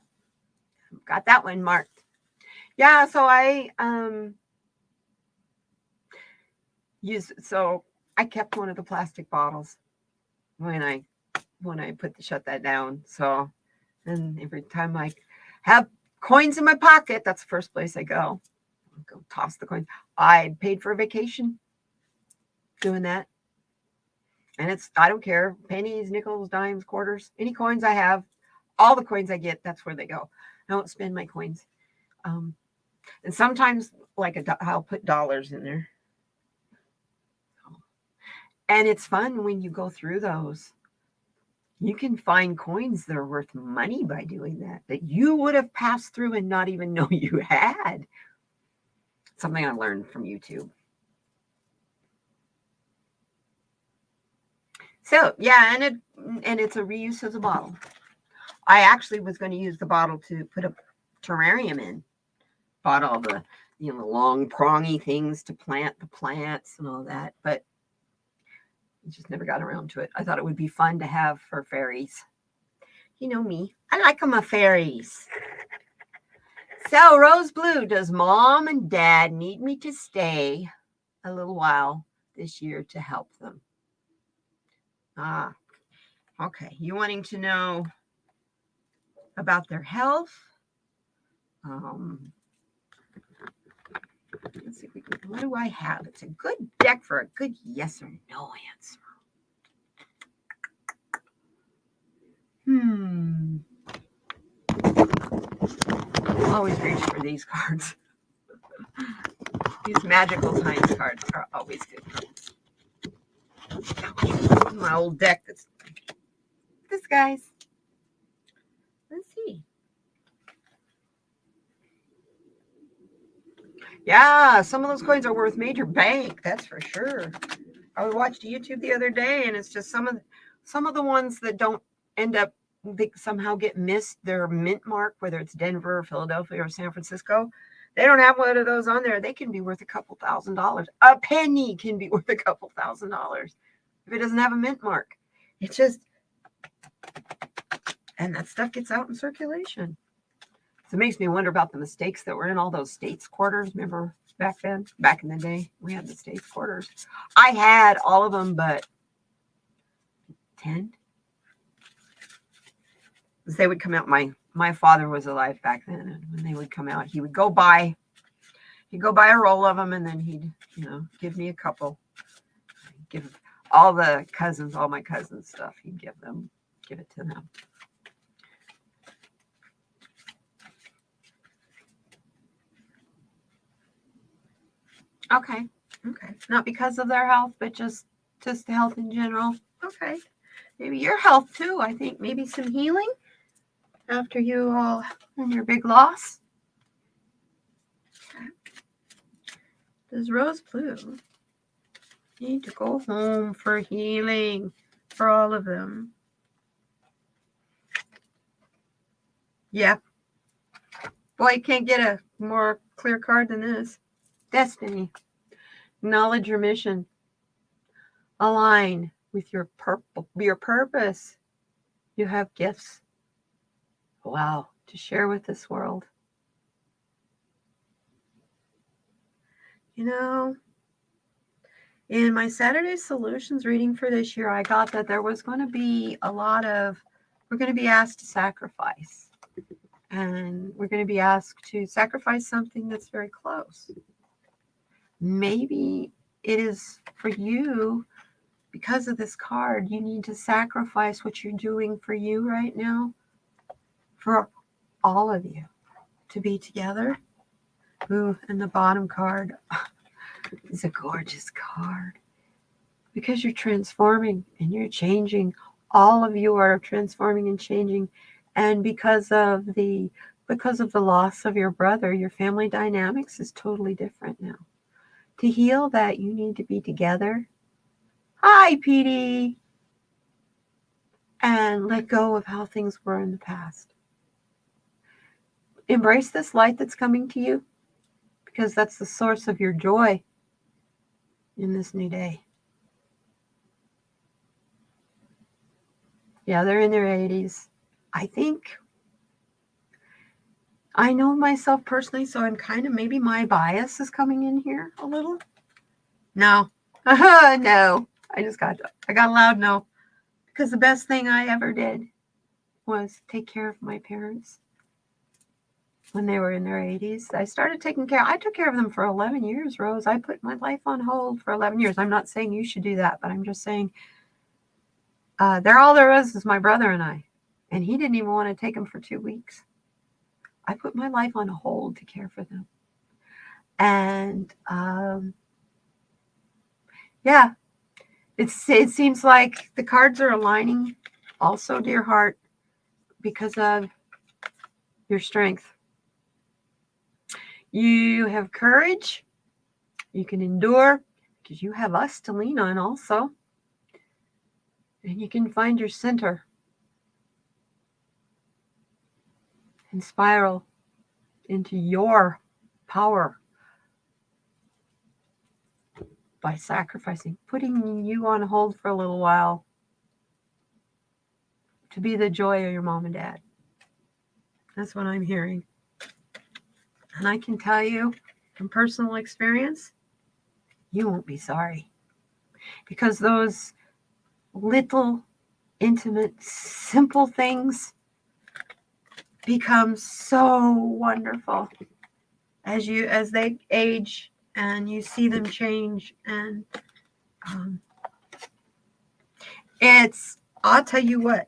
Got that one marked. Yeah, so I kept one of the plastic bottles when I shut that down. So, and every time I have coins in my pocket, that's the first place I go. I'll go toss the coins. I paid for a vacation doing that. And I don't care, pennies, nickels, dimes, quarters, any coins I have, all the coins I get, that's where they go. I don't spend my coins. And sometimes, I'll put dollars in there. And it's fun when you go through those. You can find coins that are worth money by doing that you would have passed through and not even know you had. Something I learned from YouTube. So, yeah, and it's a reuse of the bottle. I actually was going to use the bottle to put a terrarium in. Bought all the long prongy things to plant the plants and all that, but I just never got around to it. I thought it would be fun to have for fairies. You know me. I like them a fairies. So, Rose Blue, does mom and dad need me to stay a little while this year to help them? Okay. You wanting to know about their health? Let's see if we can. What do I have? It's a good deck for a good yes or no answer. Always reach for these cards. These magical times cards are always good cards. My old deck that's this guy's. Let's see. Yeah, some of those coins are worth major bank, that's for sure. I watched YouTube the other day, and it's just some of the ones that don't end up, they somehow get missed their mint mark, whether it's Denver or Philadelphia or San Francisco. They don't have one of those on there. They can be worth a couple $1,000s. A penny can be worth a couple $1,000s if it doesn't have a mint mark. It's just, and that stuff gets out in circulation. So it makes me wonder about the mistakes that were in all those states quarters. Remember back then? Back in the day, we had the states quarters. I had all of them, but 10. Because they would come out. My father was alive back then, and when they would come out, he'd go buy a roll of them, and then he'd give me a couple. Give all my cousins stuff. He'd give it to them. Okay. Not because of their health, but just health in general. Okay. Maybe your health too. I think maybe some healing after you all and your big loss. Okay. Does Rose Blue need to go home for healing for all of them? Yeah. Boy, you can't get a more clear card than this. Destiny. Acknowledge your mission. Align with your purpose. You have gifts. Wow, to share with this world. In my Saturday Solutions reading for this year, I got that there was going to be we're going to be asked to sacrifice. And we're going to be asked to sacrifice something that's very close. Maybe it is for you, because of this card, you need to sacrifice what you're doing for you right now, for all of you to be together. Ooh, and the bottom card is a gorgeous card, because you're transforming and you're changing. All of you are transforming and changing. And because of the because of the loss of your brother, your family dynamics is totally different now. To heal that, you need to be together. Hi, Petey. And let go of how things were in the past. Embrace this light that's coming to you, because that's the source of your joy in this new day. Yeah, they're in their 80s. I think I know myself personally, so I'm kind of, maybe my bias is coming in here a little. No. No. I got a loud no. Because the best thing I ever did was take care of my parents when they were in their 80s. I took care of them for 11 years, Rose. I put my life on hold for 11 years. I'm not saying you should do that, but I'm just saying all there was is my brother and I. And he didn't even want to take them for 2 weeks. I put my life on hold to care for them. And yeah, it seems like the cards are aligning also, dear heart, because of your strength. You have courage. You can endure because you have us to lean on also. And you can find your center and spiral into your power by sacrificing, putting you on hold for a little while to be the joy of your mom and dad. That's what I'm hearing. And I can tell you from personal experience, you won't be sorry. Because those little, intimate, simple things become so wonderful as they age and you see them change. And I'll tell you what,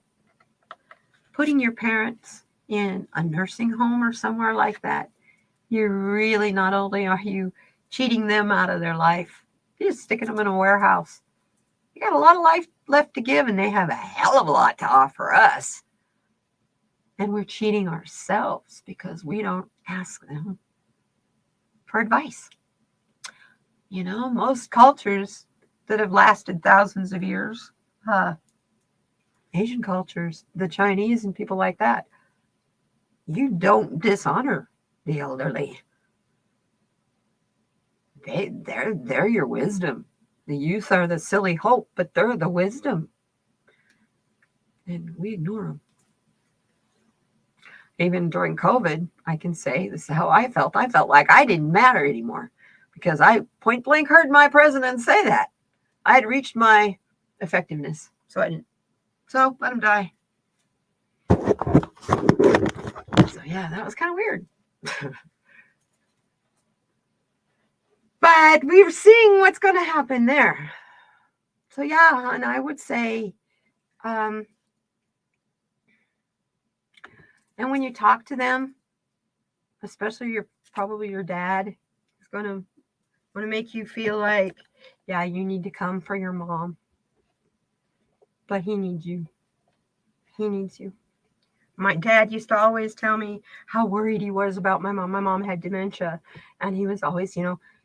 putting your parents in a nursing home or somewhere like that, you're really, not only are you cheating them out of their life, you're just sticking them in a warehouse. You got a lot of life left to give, and they have a hell of a lot to offer us. And we're cheating ourselves because we don't ask them for advice. You know, most cultures that have lasted thousands of years, Asian cultures, the Chinese and people like that, you don't dishonor the elderly. They're your wisdom. The youth are the silly hope, but they're the wisdom. And we ignore them. Even during COVID, I can say this is how I felt. I felt like I didn't matter anymore because I point blank heard my president say that. I had reached my effectiveness, so I didn't. So let him die. So yeah, that was kind of weird. But we were seeing what's going to happen there. So yeah, and I would say, and when you talk to them, especially probably your dad, is going to want to make you feel like, yeah, you need to come for your mom. But he needs you. He needs you. My dad used to always tell me how worried he was about my mom. My mom had dementia, and he was always,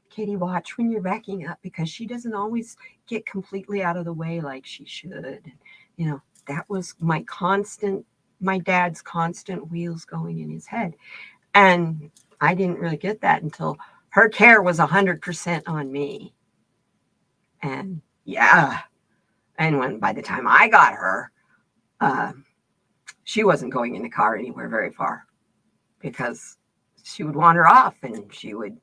Katie, watch when you're backing up because she doesn't always get completely out of the way like she should. That was my dad's constant wheels going in his head. And I didn't really get that until her care was 100% on me. And yeah. And by the time I got her, she wasn't going in the car anywhere very far because she would wander off and she would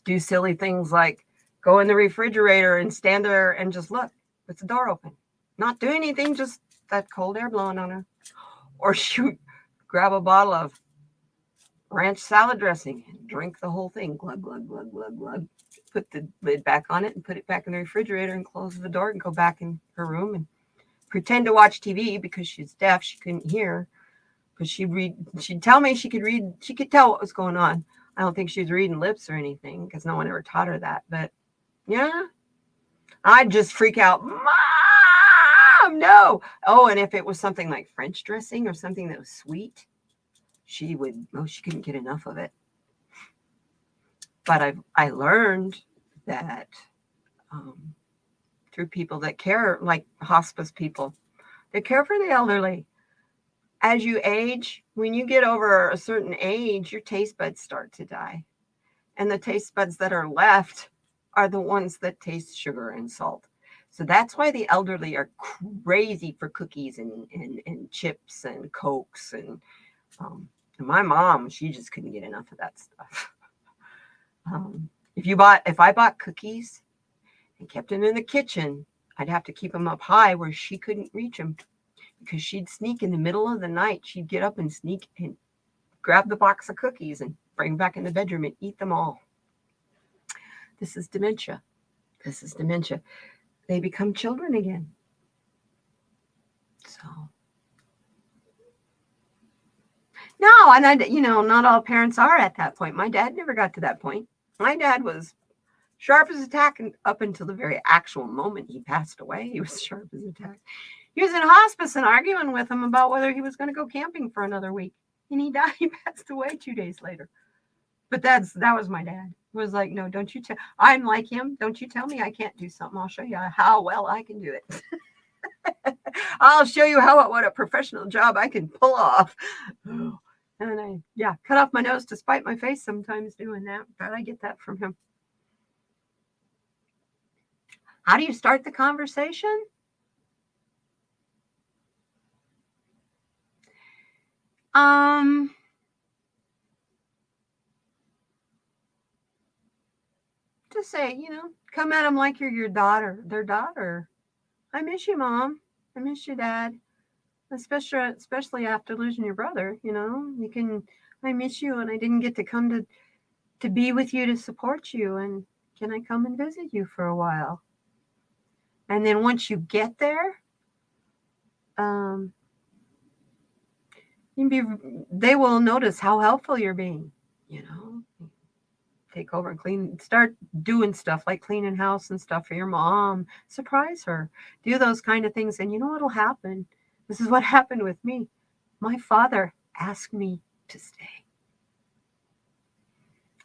do silly things like go in the refrigerator and stand there and just look with the door open, not do anything, just that cold air blowing on her. Or she would grab a bottle of ranch salad dressing and drink the whole thing, glug, glug, glug, glug, glug, put the lid back on it and put it back in the refrigerator and close the door and go back in her room and pretend to watch TV because she's deaf. She couldn't hear, but she'd tell me she could read. She could tell what was going on. I don't think she was reading lips or anything because no one ever taught her that. But yeah, I'd just freak out. Mom, no. Oh, and if it was something like French dressing or something that was sweet, she couldn't get enough of it. But I learned that through people that care, like hospice people, they care for the elderly. As you age, when you get over a certain age, your taste buds start to die. And the taste buds that are left are the ones that taste sugar and salt. So that's why the elderly are crazy for cookies and chips and Cokes. And my mom, she just couldn't get enough of that stuff. If I bought cookies and kept them in the kitchen, I'd have to keep them up high where she couldn't reach them, because she'd sneak in the middle of the night. She'd get up and sneak and grab the box of cookies and bring them back in the bedroom and eat them all. This is dementia. This is dementia. They become children again. So, no, and not all parents are at that point. My dad never got to that point. My dad was sharp as a tack, and up until the very actual moment he passed away, he was sharp as a tack. He was in hospice and arguing with him about whether he was going to go camping for another week. And he died. He passed away 2 days later. But that was my dad. He was like, no, don't you tell. I'm like him. Don't you tell me I can't do something. I'll show you how well I can do it. I'll show you what a professional job I can pull off. And I cut off my nose to spite my face sometimes doing that. But I get that from him. How do you start the conversation? Just say, come at them like you're their daughter. I miss you, Mom. I miss you, Dad. Especially after losing your brother, I miss you, and I didn't get to come to be with you to support you. And can I come and visit you for a while? And then once you get there, they will notice how helpful you're being, Take over and start doing stuff like cleaning house and stuff for your mom. Surprise her. Do those kind of things. And you know what'll happen? This is what happened with me. My father asked me to stay.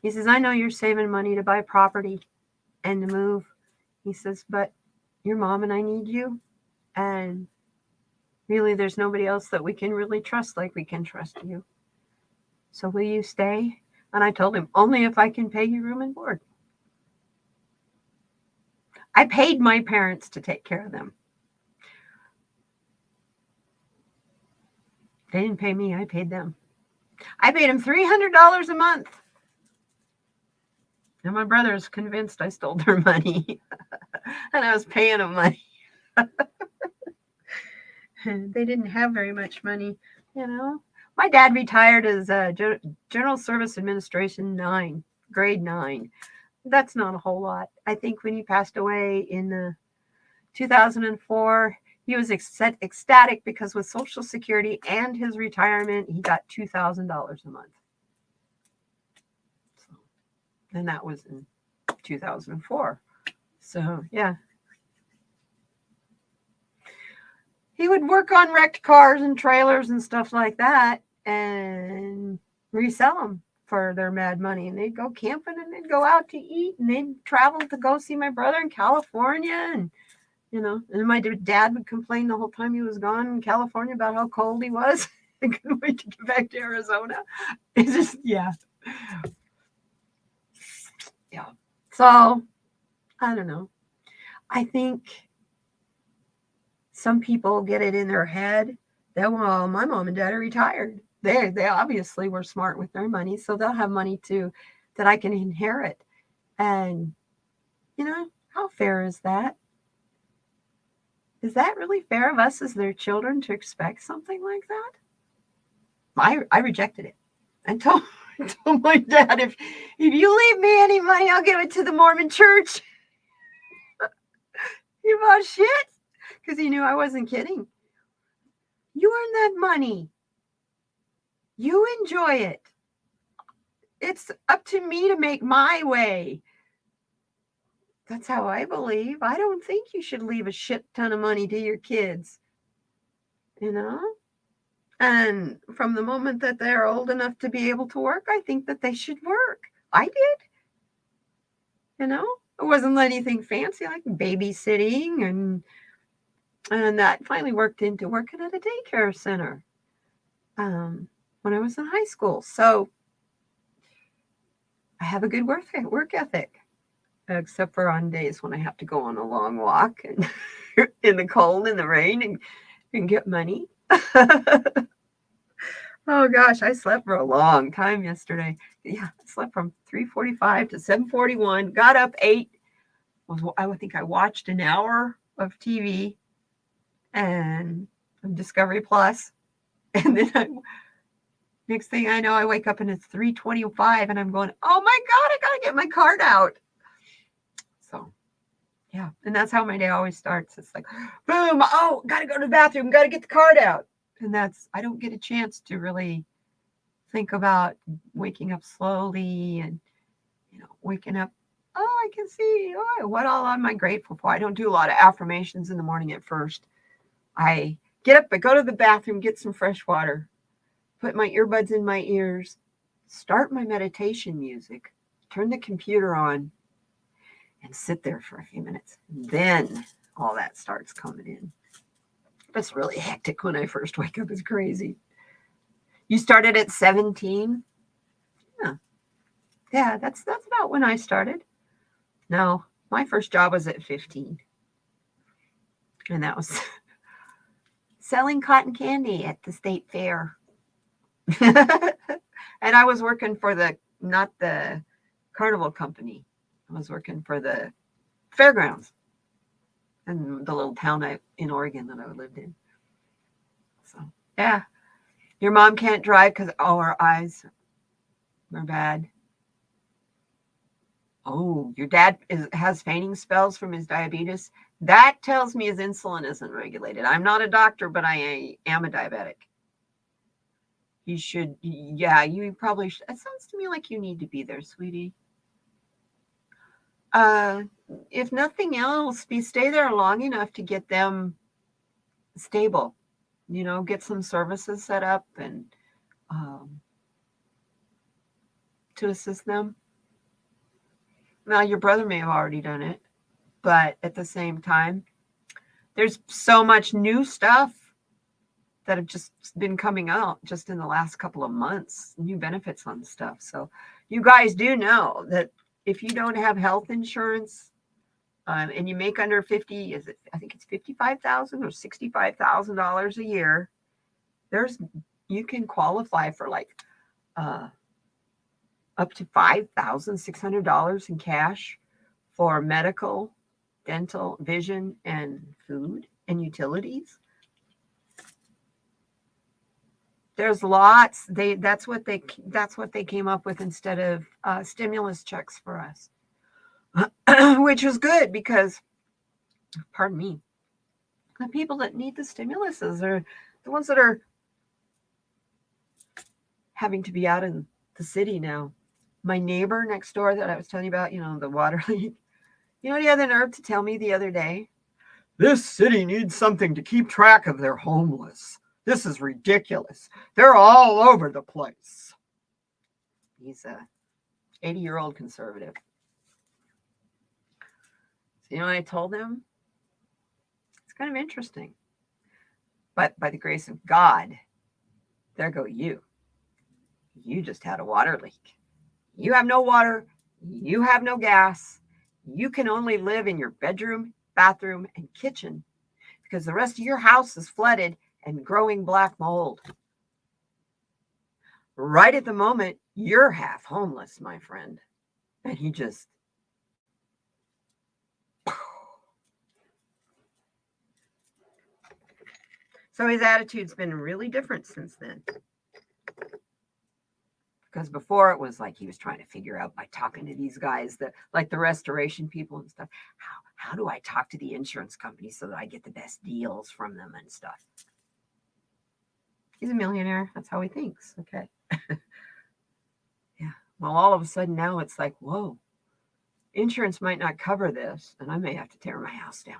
He says, I know you're saving money to buy property and to move. He says, but your mom and I need you. And really, there's nobody else that we can really trust like we can trust you. So will you stay? And I told him, only if I can pay you room and board. I paid my parents to take care of them. They didn't pay me. I paid them. I paid them $300 a month. And my brother's convinced I stole their money. And I was paying them money. They didn't have very much money, My dad retired as General Service Administration 9, grade 9. That's not a whole lot. I think when he passed away in 2004, he was ecstatic because with Social Security and his retirement, he got $2,000 a month. And that was in 2004. So, yeah. He would work on wrecked cars and trailers and stuff like that and resell them for their mad money. And they'd go camping and they'd go out to eat and they'd travel to go see my brother in California. And, and my dad would complain the whole time he was gone in California about how cold he was. I couldn't wait to get back to Arizona. It's just, yeah. Yeah. So, I don't know. I think some people get it in their head that, well, my mom and dad are retired. They obviously were smart with their money, so they'll have money too that I can inherit. And, how fair is that? Is that really fair of us as their children to expect something like that? I rejected it. I told my dad, if you leave me any money, I'll give it to the Mormon church. You bought shit? Because he knew I wasn't kidding. You earn that money. You enjoy it. It's up to me to make my way. That's how I believe. I don't think you should leave a shit ton of money to your kids. And from the moment that they're old enough to be able to work, I think that they should work. I did, you know. It wasn't anything fancy like babysitting, and that finally worked into working at a daycare center when I was in high school. So I have a good work ethic, except for on days when I have to go on a long walk and in the cold, in the rain, and get money. Oh gosh, I slept for a long time yesterday. Yeah, I slept from 3:45 to 7:41. Got up 8. I would think I watched an hour of TV and Discovery Plus, and then next thing I know, I wake up and it's 3:25, and I'm going, oh my God, I gotta get my card out. So yeah, and that's how my day always starts. It's like, boom, oh, gotta go to the bathroom, gotta get the card out. And I don't get a chance to really think about waking up slowly and, waking up. Oh, I can see, what all am I grateful for? I don't do a lot of affirmations in the morning at first. I get up, I go to the bathroom, get some fresh water, put my earbuds in my ears, start my meditation music, turn the computer on, and sit there for a few minutes. Then all that starts coming in. It's really hectic when I first wake up. It's crazy. You started at 17? Yeah, that's about when I started. No, my first job was at 15. And that was selling cotton candy at the state fair. And I was working for not the carnival company. I was working for the fairgrounds in the little town in Oregon that I lived in. So, yeah. Your mom can't drive because, her eyes are bad. Oh, your dad has fainting spells from his diabetes. That tells me his insulin isn't regulated. I'm not a doctor, but I am a diabetic. You should, you probably should. It sounds to me like you need to be there, sweetie. If nothing else, stay there long enough to get them stable. Get some services set up and to assist them. Now, your brother may have already done it, but at the same time, there's so much new stuff that have just been coming out just in the last couple of months, new benefits on stuff. So you guys do know that if you don't have health insurance and you make under 50, I think it's $55,000 or $65,000 a year, you can qualify for like up to $5,600 in cash for medical, dental, vision, and food and utilities. There's lots. That's what they came up with instead of stimulus checks for us, which was good because, pardon me, the people that need the stimuluses are the ones that are having to be out in the city now. My neighbor next door that I was telling you about, the water leak, he had the nerve to tell me the other day, this city needs something to keep track of their homeless. This is ridiculous. They're all over the place. He's a 80-year-old conservative. So what I told him? It's kind of interesting. But by the grace of God, there go you. You just had a water leak. You have no water. You have no gas. You can only live in your bedroom, bathroom, and kitchen because the rest of your house is flooded and growing black mold. Right at the moment, you're half homeless, my friend. And he just... So his attitude's been really different since then. Because before it was like he was trying to figure out by talking to these guys, like the restoration people and stuff, how do I talk to the insurance company so that I get the best deals from them and stuff? He's a millionaire. That's how he thinks. Okay. Yeah. Well, all of a sudden now it's like, whoa, insurance might not cover this, and I may have to tear my house down.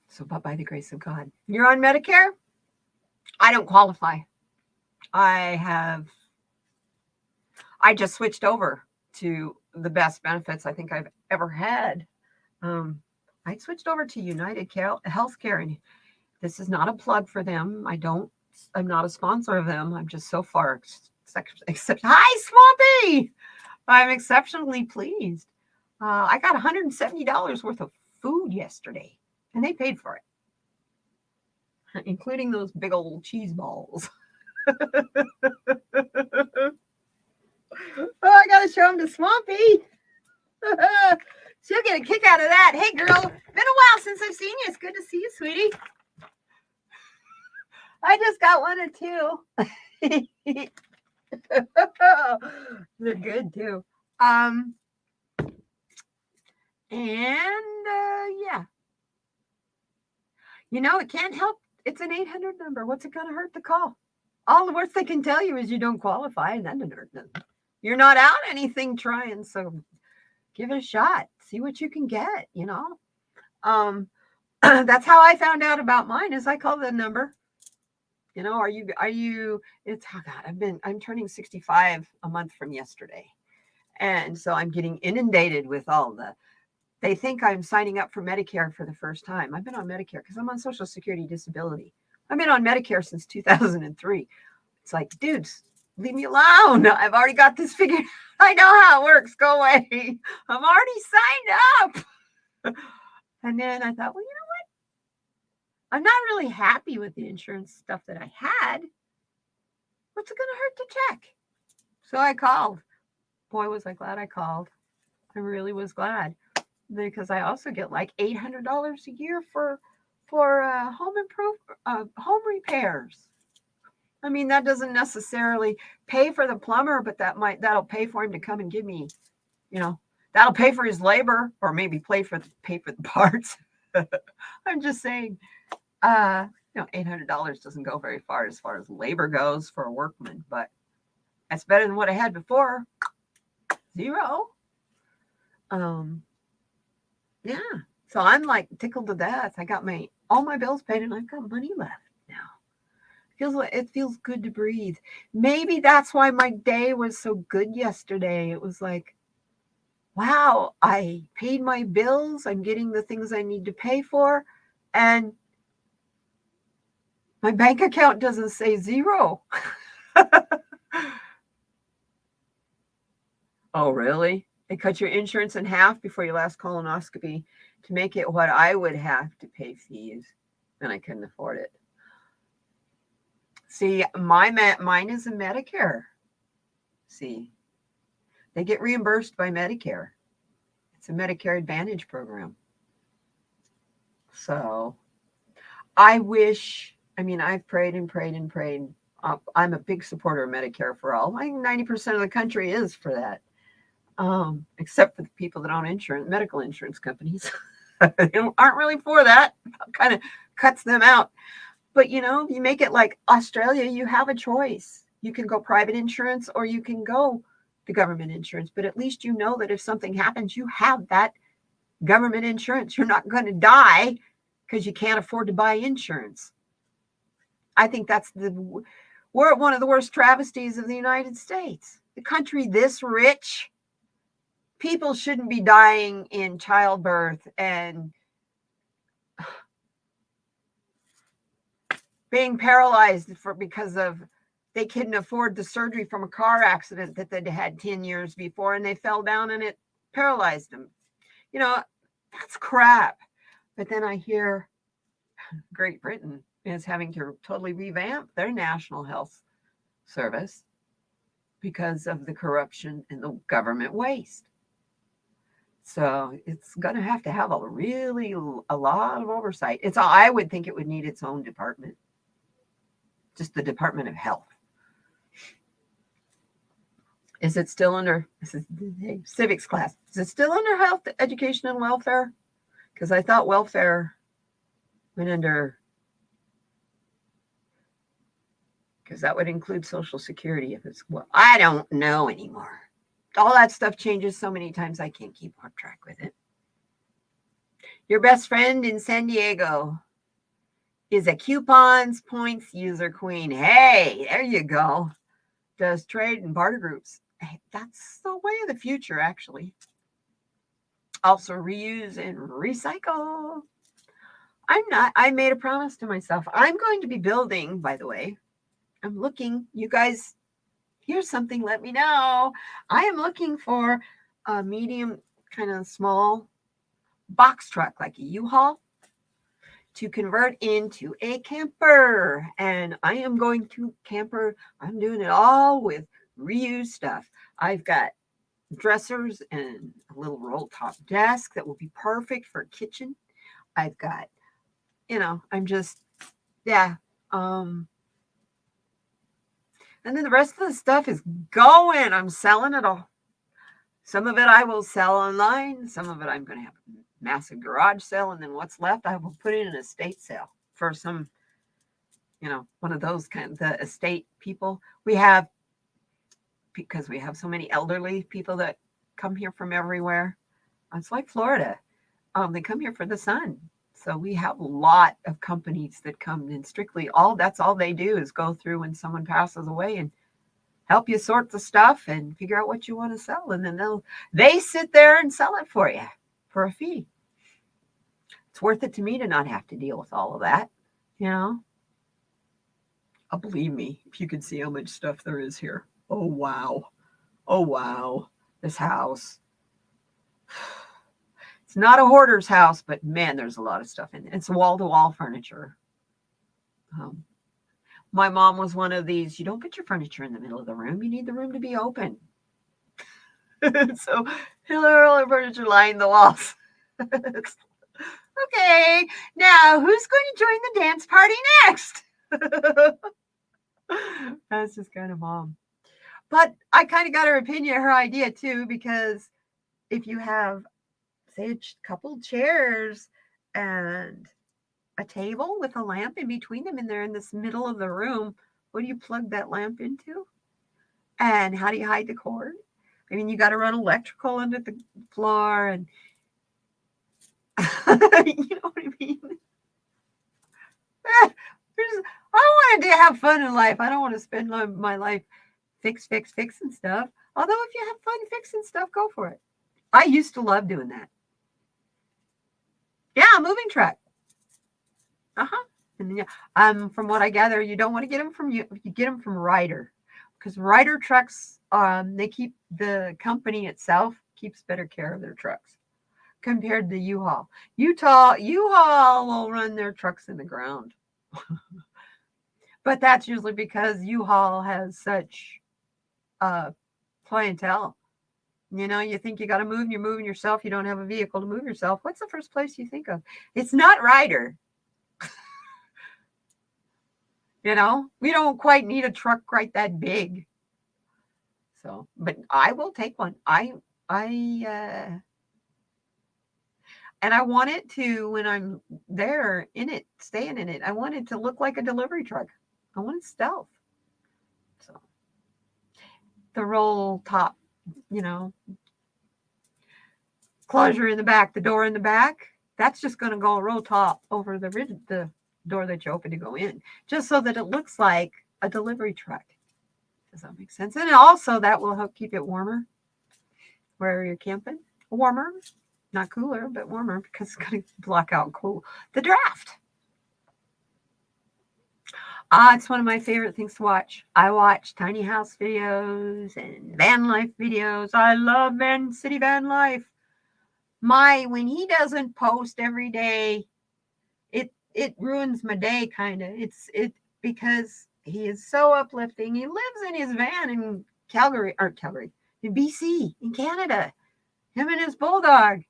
So, but by the grace of God, you're on Medicare. I don't qualify. I just switched over to the best benefits I think I've ever had. I switched over to United Healthcare, and this is not a plug for them. I'm not a sponsor of them. I'm just so far except hi, Swampy. I'm exceptionally pleased. I got $170 worth of food yesterday, and they paid for it, including those big old cheese balls. Oh, I gotta show them to Swampy. She'll get a kick out of that. Hey, girl, been a while since I've seen you. It's good to see you, sweetie. I just got one or two. They're good too. Yeah. It can't help. It's an 800 number. What's it gonna hurt to call? All the worst they can tell you is you don't qualify, and then you're not out anything trying. So give it a shot. See what you can get. That's how I found out about mine. Is I called the number. Are you? It's oh God. I'm turning 65 a month from yesterday, and so I'm getting inundated with all the. They think I'm signing up for Medicare for the first time. I've been on Medicare because I'm on Social Security Disability. I've been on Medicare since 2003. It's like, dudes, leave me alone. I've already got this figured. I know how it works. Go away. I'm already signed up. And then I thought, well, you know what? I'm not really happy with the insurance stuff that I had. What's it going to hurt to check? So I called. Boy, was I glad I called. I really was glad. Because I also get like $800 a year for home repairs. I mean, that doesn't necessarily pay for the plumber, but that'll pay for him to come and give me, that'll pay for his labor, or maybe pay for the parts. I'm just saying, $800 doesn't go very far as labor goes for a workman, but that's better than what I had before. $0. Yeah. So I'm like tickled to death. I got all my bills paid, and I've got money left now. It feels good to breathe. Maybe that's why my day was so good yesterday. It was like, wow, I paid my bills. I'm getting the things I need to pay for, and my bank account doesn't say $0. Oh, really? They cut your insurance in half before your last colonoscopy to make it what I would have to pay fees, and I couldn't afford it. See, mine is a Medicare. See, they get reimbursed by Medicare. It's a Medicare Advantage program. So I've prayed and prayed and prayed. I'm a big supporter of Medicare for all. I think 90% of the country is for that. Except for the people that own medical insurance companies. They aren't really for that. It kind of cuts them out. But, you make it like Australia, you have a choice. You can go private insurance, or you can go to government insurance. But at least you know that if something happens, you have that government insurance. You're not going to die because you can't afford to buy insurance. I think we're at one of the worst travesties of the United States. The country this rich, people shouldn't be dying in childbirth and being paralyzed because they couldn't afford the surgery from a car accident that they'd had 10 years before, and they fell down and it paralyzed them. That's crap. But then I hear Great Britain is having to totally revamp their national health service because of the corruption and the government waste. So it's going to have a lot of oversight. I would think it would need its own department, just the Department of Health. Is it still under civics class? Is it still under health, education, and welfare? Because I thought welfare went under, because that would include Social Security. I don't know anymore. All that stuff changes so many times I can't keep on track with it. Your best friend in San Diego is a coupons points user queen. Hey, there you go. Does trade and barter groups. Hey, that's the way of the future, actually. Also reuse and recycle. I made a promise to myself. I'm going to be building, by the way. I'm looking, you guys, here's something, let me know. I am looking for a medium, kind of small box truck, like a U-Haul, to convert into a camper. And I am going to camper. I'm doing it all with reuse stuff. I've got dressers and a little roll top desk that will be perfect for a kitchen. I've got, I'm just, yeah. And then the rest of the stuff is going. I'm selling it all. Some of it I will sell online. Some of it I'm going to have a massive garage sale. And then what's left, I will put in an estate sale for some, one of those kind of the estate people. Because we have so many elderly people that come here from everywhere. It's like Florida. They come here for the sun. So we have a lot of companies that come and that's all they do is go through when someone passes away and help you sort the stuff and figure out what you want to sell. And then they sit there and sell it for you for a fee. It's worth it to me to not have to deal with all of that. Believe me, if you could see how much stuff there is here. Oh, wow. Oh, wow. This house. It's not a hoarder's house, but man, there's a lot of stuff in it. It's wall-to-wall furniture. My mom was one of these, you don't put your furniture in the middle of the room. You need the room to be open. So all our furniture lined the walls. Okay, now who's going to join the dance party next? That's just kind of mom. But I kind of got her idea too, because if you have, say, a couple chairs and a table with a lamp in between them, and they're in this middle of the room, what do you plug that lamp into? And how do you hide the cord? I mean, you got to run electrical under the floor, and you know what I mean? I wanted to have fun in life. I don't want to spend my life fixing stuff. Although if you have fun fixing stuff, go for it. I used to love doing that. Yeah, moving truck. And then, from what I gather, you don't want to get them from you get them from Ryder, because Ryder trucks, the company itself keeps better care of their trucks compared to U-Haul. U-Haul will run their trucks in the ground. But that's usually because U-Haul has such clientele. You think you got to move, and you're moving yourself. You don't have a vehicle to move yourself. What's the first place you think of? It's not Ryder. We don't quite need a truck quite that big. So, but I will take one. And I want it to, when I'm there in it, staying in it, I want it to look like a delivery truck. I want it stealth. So the roll top, closure in the back, the door in the back, that's just going to go roll top over the door that you open to go in, just so that it looks like a delivery truck. Does that make sense? And also that will help keep it warmer wherever you're camping. Warmer, not cooler, but warmer, because it's going to block out the draft. It's one of my favorite things to watch. I watch tiny house videos and van life videos. I love city van life. When he doesn't post every day, it ruins my day, kind of. Because he is so uplifting. He lives in his van in in BC, in Canada. Him and his bulldog.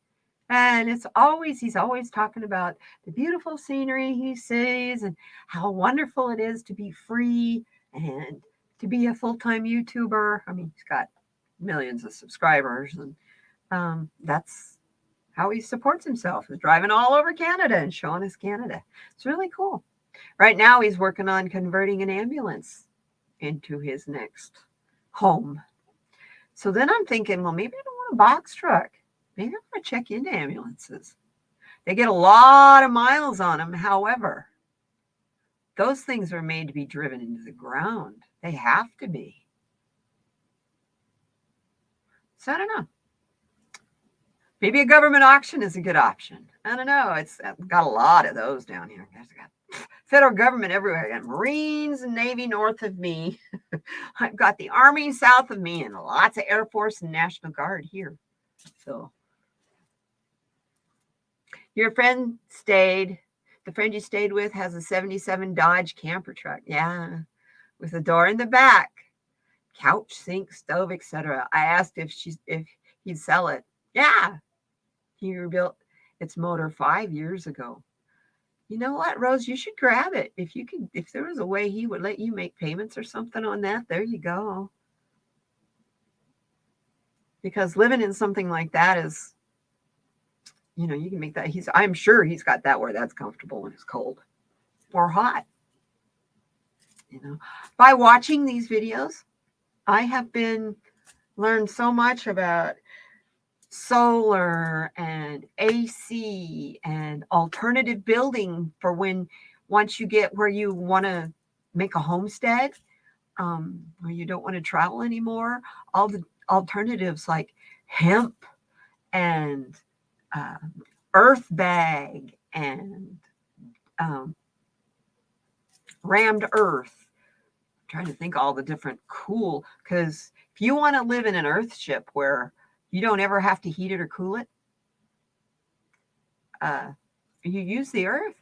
And he's always talking about the beautiful scenery he sees and how wonderful it is to be free and to be a full-time YouTuber. I mean, he's got millions of subscribers, and that's how he supports himself, is driving all over Canada and showing us Canada. It's really cool. Right now, he's working on converting an ambulance into his next home. So then I'm thinking, well, maybe I don't want a box truck. Maybe I'm going to check into ambulances. They get a lot of miles on them. However, those things are made to be driven into the ground. They have to be. So I don't know. Maybe a government auction is a good option. I don't know. It's got a lot of those down here. I've got federal government everywhere. I got Marines and Navy north of me. I've got the Army south of me and lots of Air Force and National Guard here. So your friend stayed, the friend you stayed with has a 77 Dodge camper truck. Yeah, with a door in the back, couch, sink, stove, etc. I asked if he'd sell it. Yeah, he rebuilt its motor 5 years ago. You know what, Rose? You should grab it. If there was a way he would let you make payments or something on that, there you go. Because living in something like that is, you can make that. I'm sure he's got that where that's comfortable when it's cold or hot. By watching these videos, I have learned so much about solar and AC and alternative building for once you get where you want to make a homestead, where you don't want to travel anymore. All the alternatives like hemp and earth bag and rammed earth. I'm trying to think all the different cool, because if you want to live in an earth ship where you don't ever have to heat it or cool it, you use the earth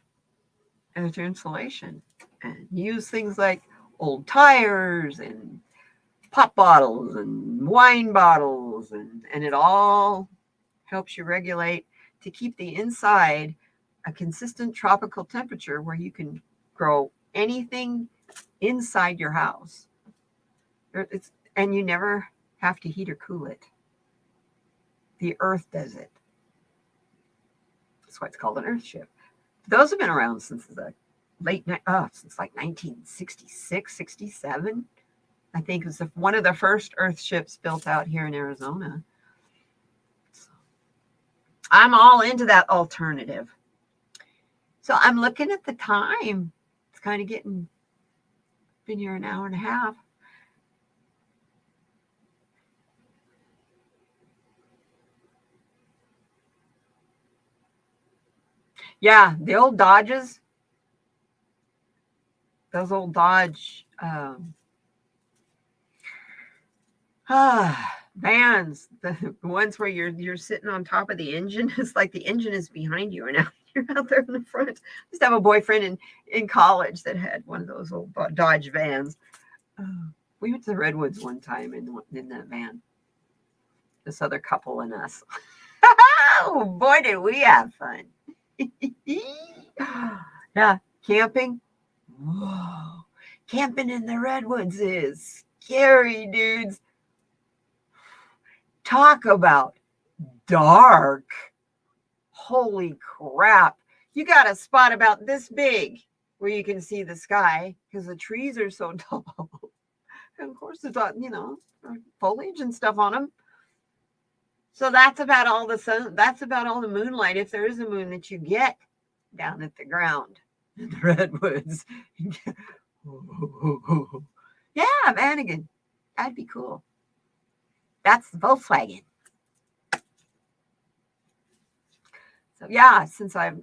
as your insulation, and use things like old tires and pop bottles and wine bottles, and it all helps you regulate to keep the inside a consistent tropical temperature where you can grow anything inside your house. And you never have to heat or cool it. The earth does it. That's why it's called an earth ship. Those have been around since the since like 1966, 67. I think it was one of the first earth ships built out here in Arizona. So I'm all into that alternative. So I'm looking at the time. It's kind of been here an hour and a half. Yeah, the old Dodges, those old Dodge vans, the ones where you're sitting on top of the engine. It's like the engine is behind you, and now you're out there in the front. I used to have a boyfriend in college that had one of those old Dodge vans. We went to the Redwoods one time in that van. This other couple and us. Oh boy, did we have fun. Yeah, camping. Whoa. Camping in the Redwoods is scary, dudes. Talk about dark. Holy crap. You got a spot about this big where you can see the sky because the trees are so tall. And of course, it's got, foliage and stuff on them. So that's about all the sun. That's about all the moonlight, if there is a moon, that you get down at the ground in the Redwoods. Yeah, Vanagon. That'd be cool. That's the Volkswagen. So yeah, since I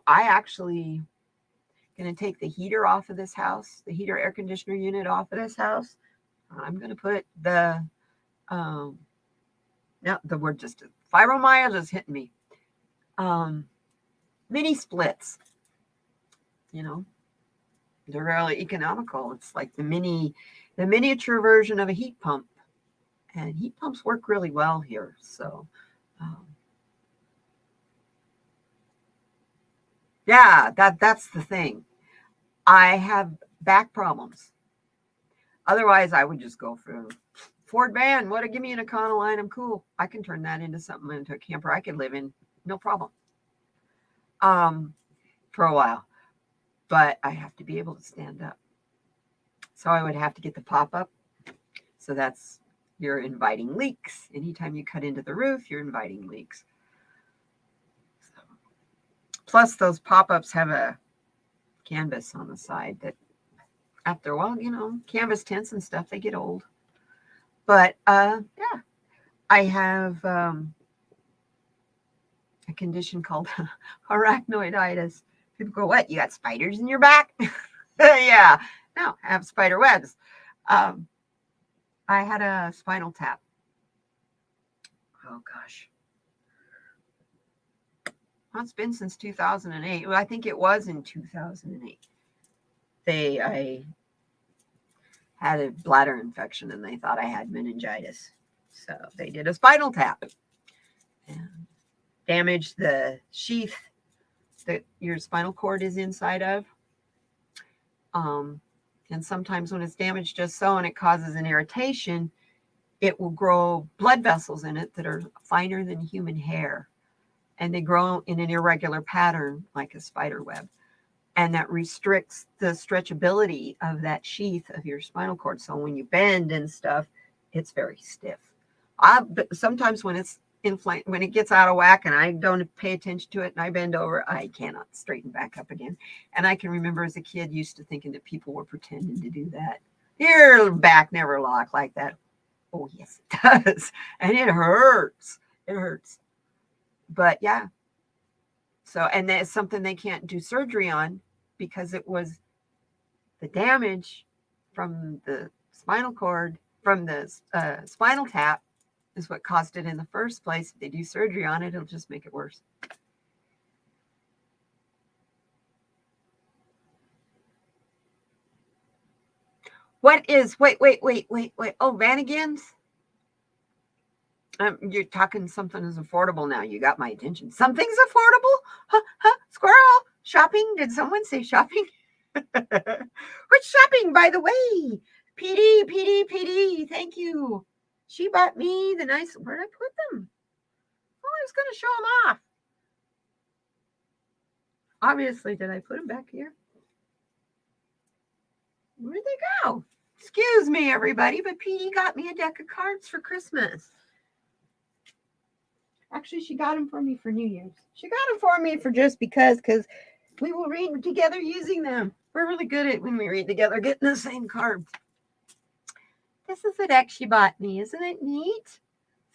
actually going to take the heater off of this house, the heater air conditioner unit off of this house, I'm going to put the the word just fibromyalgia is hitting me. Mini splits. They're really economical. It's like the miniature version of a heat pump, and heat pumps work really well here. So, yeah, that's the thing. I have back problems. Otherwise, I would just go for Ford van. Give me an Econoline. I'm cool. I can turn that into a camper I can live in. No problem. For a while. But I have to be able to stand up. So I would have to get the pop-up. So you're inviting leaks. Anytime you cut into the roof, you're inviting leaks. So Plus, those pop-ups have a canvas on the side that after a while, you know, canvas tents and stuff, they get old. But yeah, I have a condition called arachnoiditis. People go, what? You got spiders in your back? Yeah, no, I have spider webs. I had a spinal tap. Oh, gosh. Well, it's been since 2008. Well, I think it was in 2008. I had a bladder infection and they thought I had meningitis. So they did a spinal tap and damaged the sheath that your spinal cord is inside of. And sometimes when it's damaged just so and it causes an irritation, it will grow blood vessels in it that are finer than human hair. And they grow in an irregular pattern like a spider web. And that restricts the stretchability of that sheath of your spinal cord. So when you bend and stuff, it's very stiff. But sometimes when it's inflamed, when it gets out of whack and I don't pay attention to it and I bend over, I cannot straighten back up again. And I can remember as a kid used to thinking that people were pretending to do that. Your back never lock like that. Oh, yes, it does. And it hurts. It hurts. But yeah. So, and that's something they can't do surgery on because it was the damage from the spinal cord, from the spinal tap is what caused it in the first place. If they do surgery on it, it'll just make it worse. What is, wait. Oh, Vanagons? You're talking something is affordable now. You got my attention. Something's affordable? Huh? Squirrel? Shopping? Did someone say shopping? Which shopping, by the way? PD, thank you. She bought me the nice, where'd I put them? Oh, I was going to show them off. Obviously, did I put them back here? Where'd they go? Excuse me, everybody, but PD got me a deck of cards for Christmas. Actually, she got them for me for New Year's. She got them for me for just because we will read together using them. We're really good at when we read together getting the same cards. This is the deck she bought me. Isn't it neat?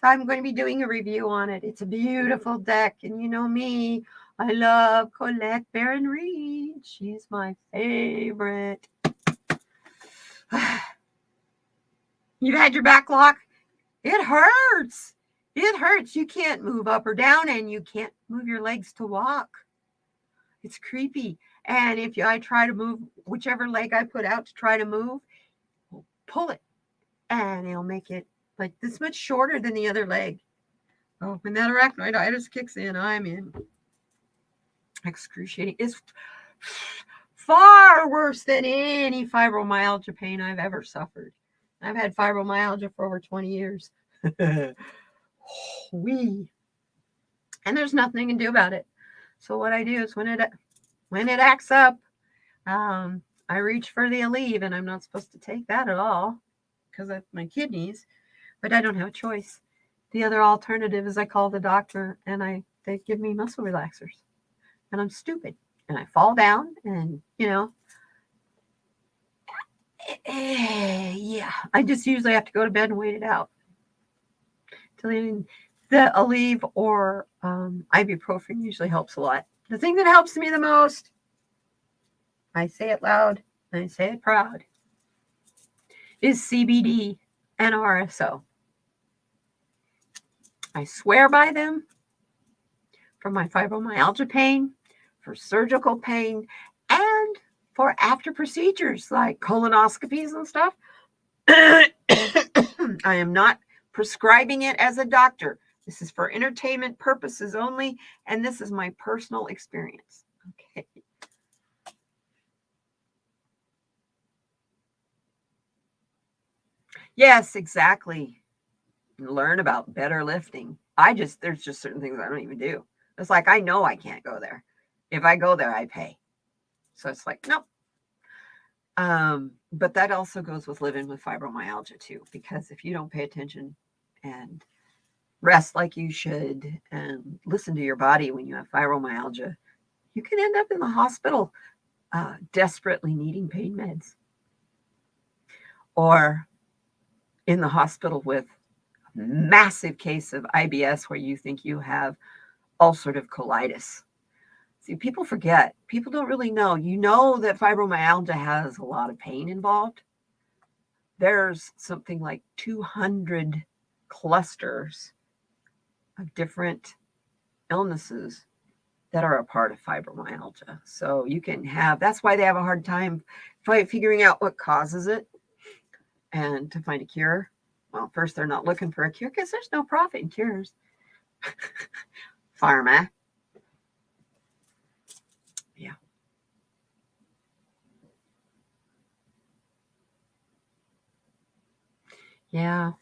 So I'm going to be doing a review on it. It's a beautiful deck. And you know me, I love Colette Baron-Reid. She's my favorite. You've had your back lock? It hurts. It hurts. You can't move up or down and you can't move your legs to walk. It's creepy. And if I try to move whichever leg I put out to try to move, pull it. And it'll make it like this much shorter than the other leg. Oh, when that arachnoiditis kicks in, I'm in excruciating. It's far worse than any fibromyalgia pain I've ever suffered. I've had fibromyalgia for over 20 years. And there's nothing you can do about it. So what I do is when it acts up, I reach for the Aleve, and I'm not supposed to take that at all because of my kidneys, but I don't have a choice. The other alternative is I call the doctor and they give me muscle relaxers, and I'm stupid and I fall down and yeah, I just usually have to go to bed and wait it out. The Aleve or ibuprofen usually helps a lot. The thing that helps me the most, I say it loud and I say it proud, is CBD and RSO. I swear by them for my fibromyalgia pain, for surgical pain, and for after procedures like colonoscopies and stuff. I am not prescribing it as a doctor. This is for entertainment purposes only, and this is my personal experience. Okay. Yes, exactly. Learn about better lifting. There's just certain things I don't even do. It's like, I know I can't go there. If I go there, I pay. So it's like, nope. But that also goes with living with fibromyalgia too, because if you don't pay attention and rest like you should and listen to your body when you have fibromyalgia, you can end up in the hospital desperately needing pain meds, or in the hospital with a massive case of IBS where you think you have ulcerative colitis. See, people forget. People don't really know. You know that fibromyalgia has a lot of pain involved. There's something like 200 clusters of different illnesses that are a part of fibromyalgia. So you can have, that's why they have a hard time figuring out what causes it and to find a cure. Well, first, they're not looking for a cure because there's no profit in cures. Pharma. Yeah. Yeah.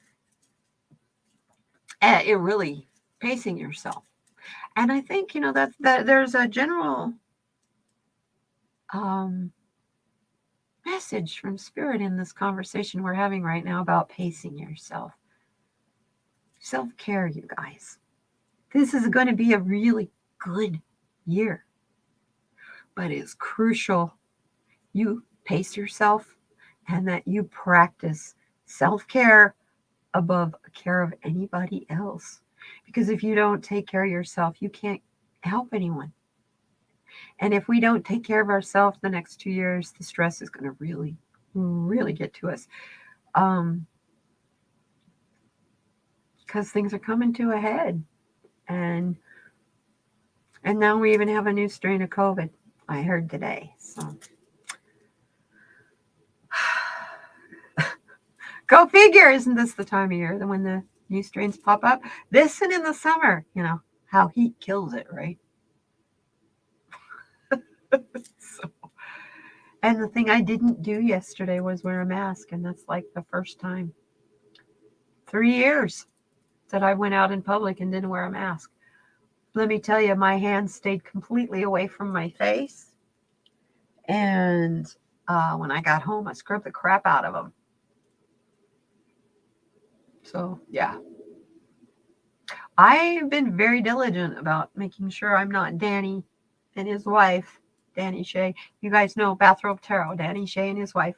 It really pacing yourself. And I think, that there's a general message from Spirit in this conversation we're having right now about pacing yourself. Self-care, you guys. This is going to be a really good year. But it's crucial you pace yourself and that you practice self-care above care of anybody else. Because if you don't take care of yourself, you can't help anyone. And if we don't take care of ourselves the next 2 years, the stress is going to really, really get to us. Because things are coming to a head. And now we even have a new strain of COVID, I heard today. So go figure, isn't this the time of year that when the new strains pop up? This and in the summer, how heat kills it, right? And the thing I didn't do yesterday was wear a mask, and that's like the first time 3 years that I went out in public and didn't wear a mask. Let me tell you, my hands stayed completely away from my face, and when I got home, I scrubbed the crap out of them. So, yeah. I've been very diligent about making sure I'm not Danny and his wife, Danny Shea. You guys know Bathrobe Tarot. Danny Shea and his wife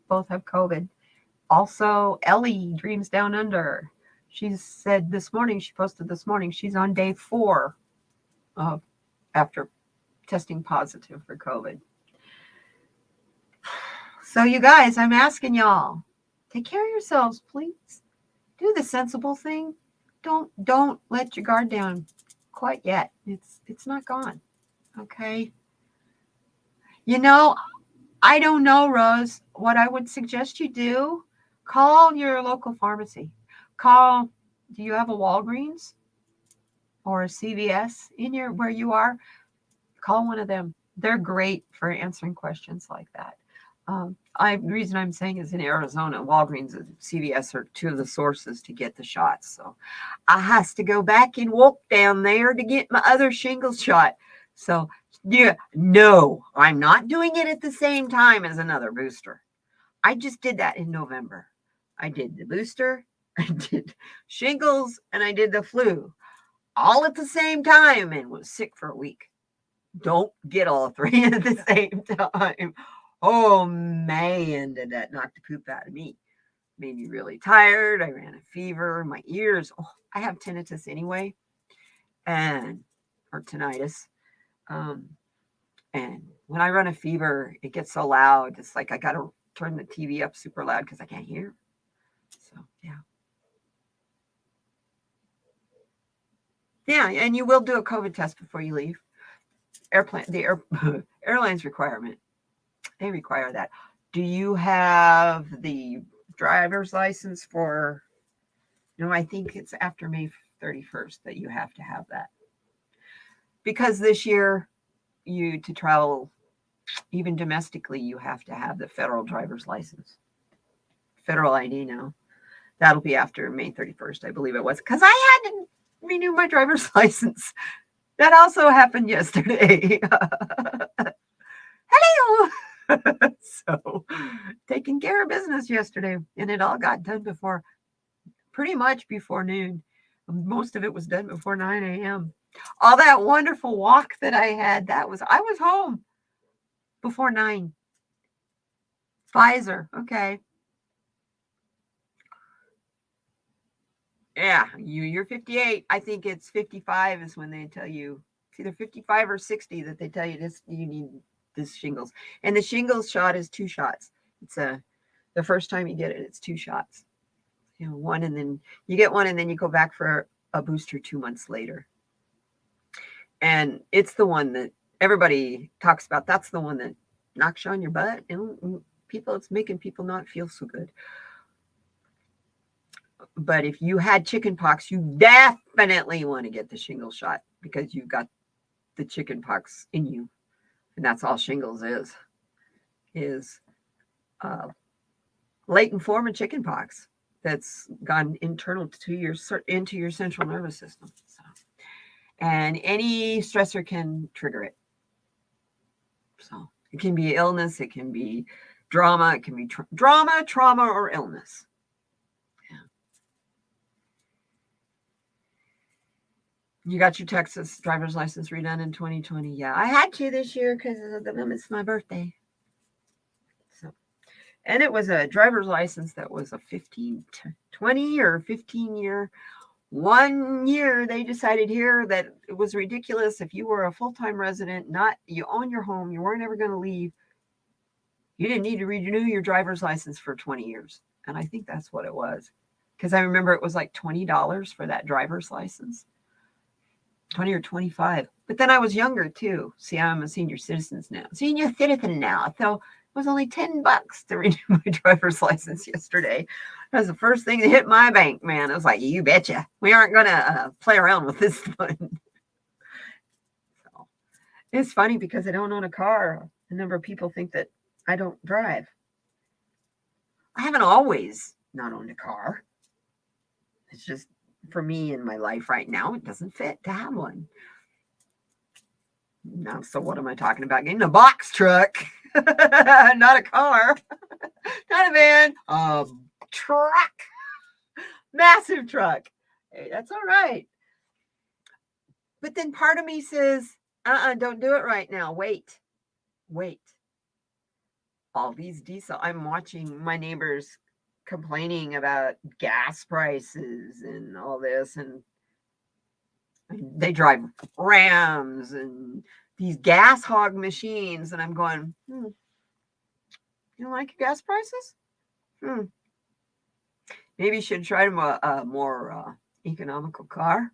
both have COVID. Also, Ellie, Dreams Down Under. She said this morning, she posted this morning, she's on day 4 after testing positive for COVID. So you guys, I'm asking y'all, take care of yourselves, please. Do the sensible thing. Don't let your guard down quite yet. It's not gone. Okay. I don't know, Rose. What I would suggest you do, call your local pharmacy. Do you have a Walgreens or a CVS where you are? Call one of them. They're great for answering questions like that. The reason I'm saying is in Arizona, Walgreens and CVS are 2 of the sources to get the shots. So I has to go back and walk down there to get my other shingles shot. So yeah, no, I'm not doing it at the same time as another booster. I just did that in November. I did the booster, I did shingles, and I did the flu all at the same time and was sick for a week. Don't get all 3 at the same time. Oh man, did that knock the poop out of me. Made me really tired. I ran a fever. My ears, I have tinnitus anyway, or tinnitus. And when I run a fever, it gets so loud. It's like I got to turn the TV up super loud because I can't hear. So, yeah. Yeah, and you will do a COVID test before you leave. Airlines requirement. They require that. Do you have the driver's license for, I think it's after May 31st that you have to have that. Because this year, to travel, even domestically, you have to have the federal driver's license. Federal ID now. That'll be after May 31st, I believe it was. Because I had to renew my driver's license. That also happened yesterday. Hello! So, taking care of business yesterday, and it all got done pretty much before noon. Most of it was done before 9 a.m. All that wonderful walk that I had, I was home before 9. Pfizer, okay. Yeah, you're 58. I think it's 55 is when they tell you it's either 55 or 60 that they tell you this you need this shingles. And the shingles shot is 2 shots. It's the first time you get it, it's 2 shots. One and then you get one and then you go back for a booster 2 months later. And it's the one that everybody talks about. That's the one that knocks you on your butt. And it's making people not feel so good. But if you had chicken pox, you definitely want to get the shingles shot because you've got the chicken pox in you. And that's all shingles is latent form of chicken pox that's gone internal into your central nervous system. So, and any stressor can trigger it. So it can be illness, it can be drama, it can be trauma, or illness. You got your Texas driver's license redone in 2020. Yeah, I had to this year because it's my birthday. So, and it was a driver's license that was a 20 or 15 year. 1 year they decided here that it was ridiculous if you were a full-time resident, you own your home, you weren't ever going to leave. You didn't need to renew your driver's license for 20 years. And I think that's what it was. Because I remember it was like $20 for that driver's license. 20 or 25. But then I was younger too. See, I'm a senior citizen now. So it was only $10 to renew my driver's license yesterday. That was the first thing that hit my bank, man. I was like, you betcha. We aren't going to play around with this one. So, it's funny because I don't own a car. A number of people think that I don't drive. I haven't always not owned a car. It's just for me in my life right now, it doesn't fit to have one. Now, so what am I talking about? Getting a box truck, not a car, not a van, a truck, massive truck. Hey, that's all right. But then part of me says, don't do it right now. Wait. All these diesel, I'm watching my neighbors complaining about gas prices and all this, and they drive Rams and these gas hog machines, and I'm going, you don't like gas prices? Maybe you should try a more economical car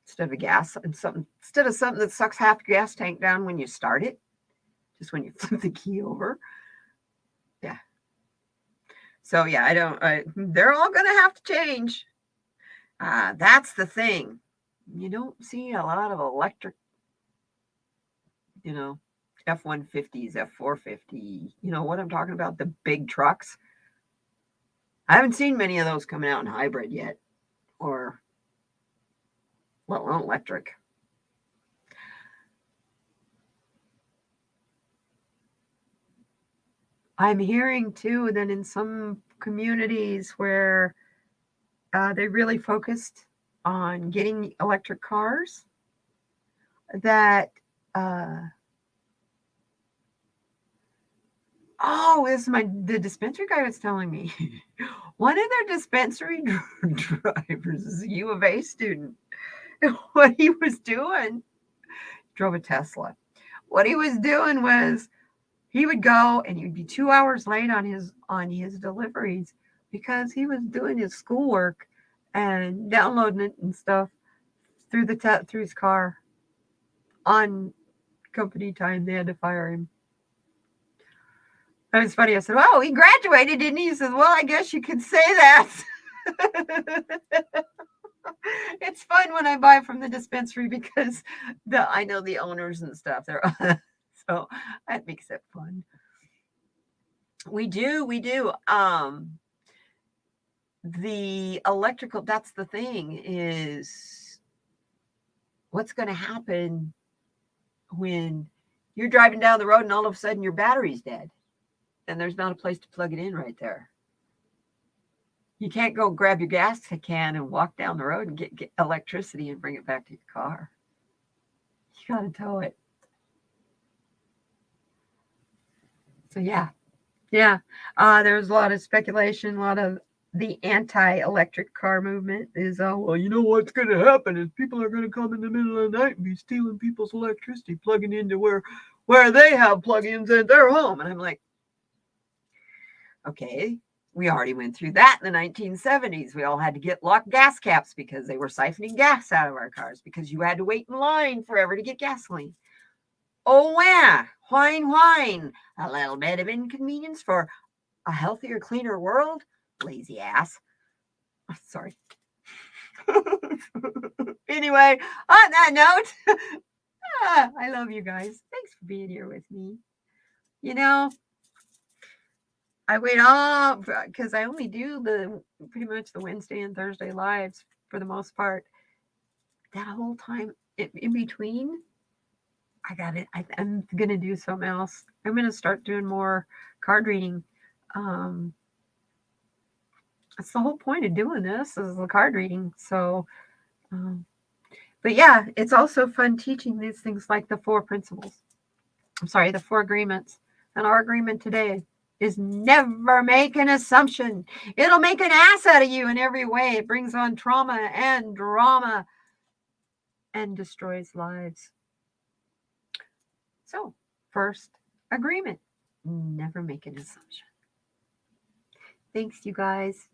instead of instead of something that sucks half the gas tank down when you start it, just when you flip the key over. Yeah. So yeah, they're all going to have to change. That's the thing. You don't see a lot of electric, F-150s, F-450, you know what I'm talking about? The big trucks. I haven't seen many of those coming out in hybrid yet, or let alone electric. I'm hearing too that in some communities where they really focused on getting electric cars, that the dispensary guy was telling me. One of their dispensary drivers is a U of A student. And what he was doing, drove a Tesla. What he was doing was he would go and he'd be 2 hours late on his deliveries because he was doing his schoolwork and downloading it and stuff through his car on company time. They had to fire him. That was funny. I said, "Well, he graduated, didn't he?" He says, "Well, I guess you could say that." It's fun when I buy from the dispensary because I know the owners and stuff. So that makes it fun. We do. The electrical, that's the thing, is what's going to happen when you're driving down the road and all of a sudden your battery's dead and there's not a place to plug it in right there. You can't go grab your gas can and walk down the road and get electricity and bring it back to your car. You got to tow it. So yeah. There's a lot of speculation, a lot of the anti-electric car movement is, well, you know what's going to happen is people are going to come in the middle of the night and be stealing people's electricity, plugging into where they have plug-ins at their home. And I'm like, okay, we already went through that in the 1970s. We all had to get locked gas caps because they were siphoning gas out of our cars because you had to wait in line forever to get gasoline. Oh, yeah, whine. A little bit of inconvenience for a healthier, cleaner world? Lazy ass. Oh, sorry. Anyway, on that note, I love you guys. Thanks for being here with me. You know, I wait all because I only do pretty much the Wednesday and Thursday lives for the most part. That whole time in between, I'm gonna do something else. I'm gonna start doing more card reading. That's the whole point of doing this is the card reading. So, but yeah, it's also fun teaching these things like the 4 principles. The 4 agreements. And our agreement today is never make an assumption. It'll make an ass out of you in every way. It brings on trauma and drama and destroys lives. So, first agreement, never make an assumption. Thanks, you guys.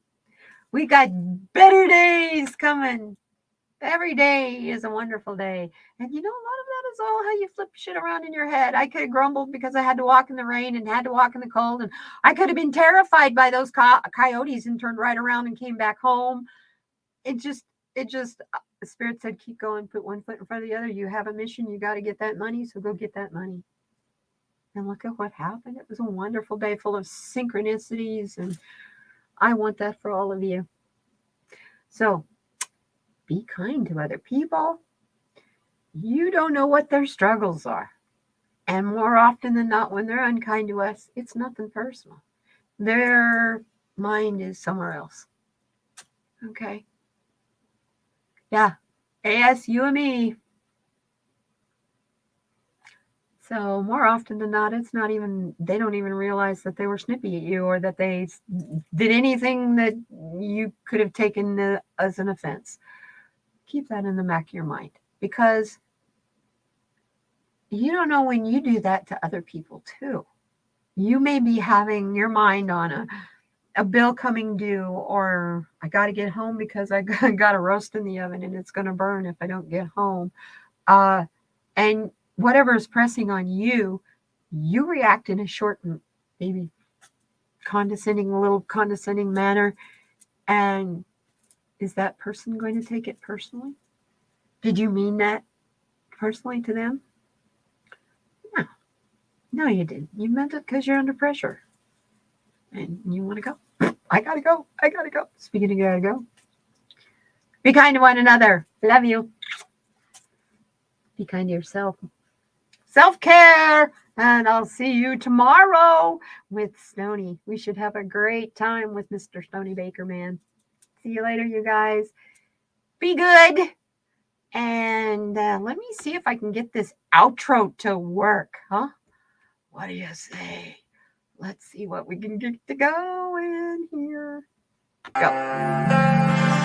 We got better days coming. Every day is a wonderful day. And you know, a lot of that is all how you flip shit around in your head. I could have grumbled because I had to walk in the rain and had to walk in the cold. And I could have been terrified by those coyotes and turned right around and came back home. It just, the Spirit said, keep going, put one foot in front of the other. You have a mission. You got to get that money. So go get that money. And look at what happened. It was a wonderful day full of synchronicities. And I want that for all of you. So be kind to other people. You don't know what their struggles are. And more often than not, when they're unkind to us, it's nothing personal. Their mind is somewhere else. Okay? Yeah. AS, you and me. So more often than not, it's not even, they don't even realize that they were snippy at you or that they did anything that you could have taken as an offense. Keep that in the back of your mind because you don't know when you do that to other people too. You may be having your mind on a bill coming due, or I got to get home because I got a roast in the oven and it's going to burn if I don't get home. And whatever is pressing on you, you react in a short, maybe a little condescending manner. And is that person going to take it personally? Did you mean that personally to them? No, you didn't. You meant it because you're under pressure. And you want to go. I got to go. Speaking of gotta go. Be kind to one another. Love you. Be kind to yourself. Self-care. And I'll see you tomorrow with Stoney. We should have a great time with Mr. Stoney Baker, man. See you later, you guys. Be good. And let me see if I can get this outro to work, huh? What do you say? Let's see what we can get to go in here. Go.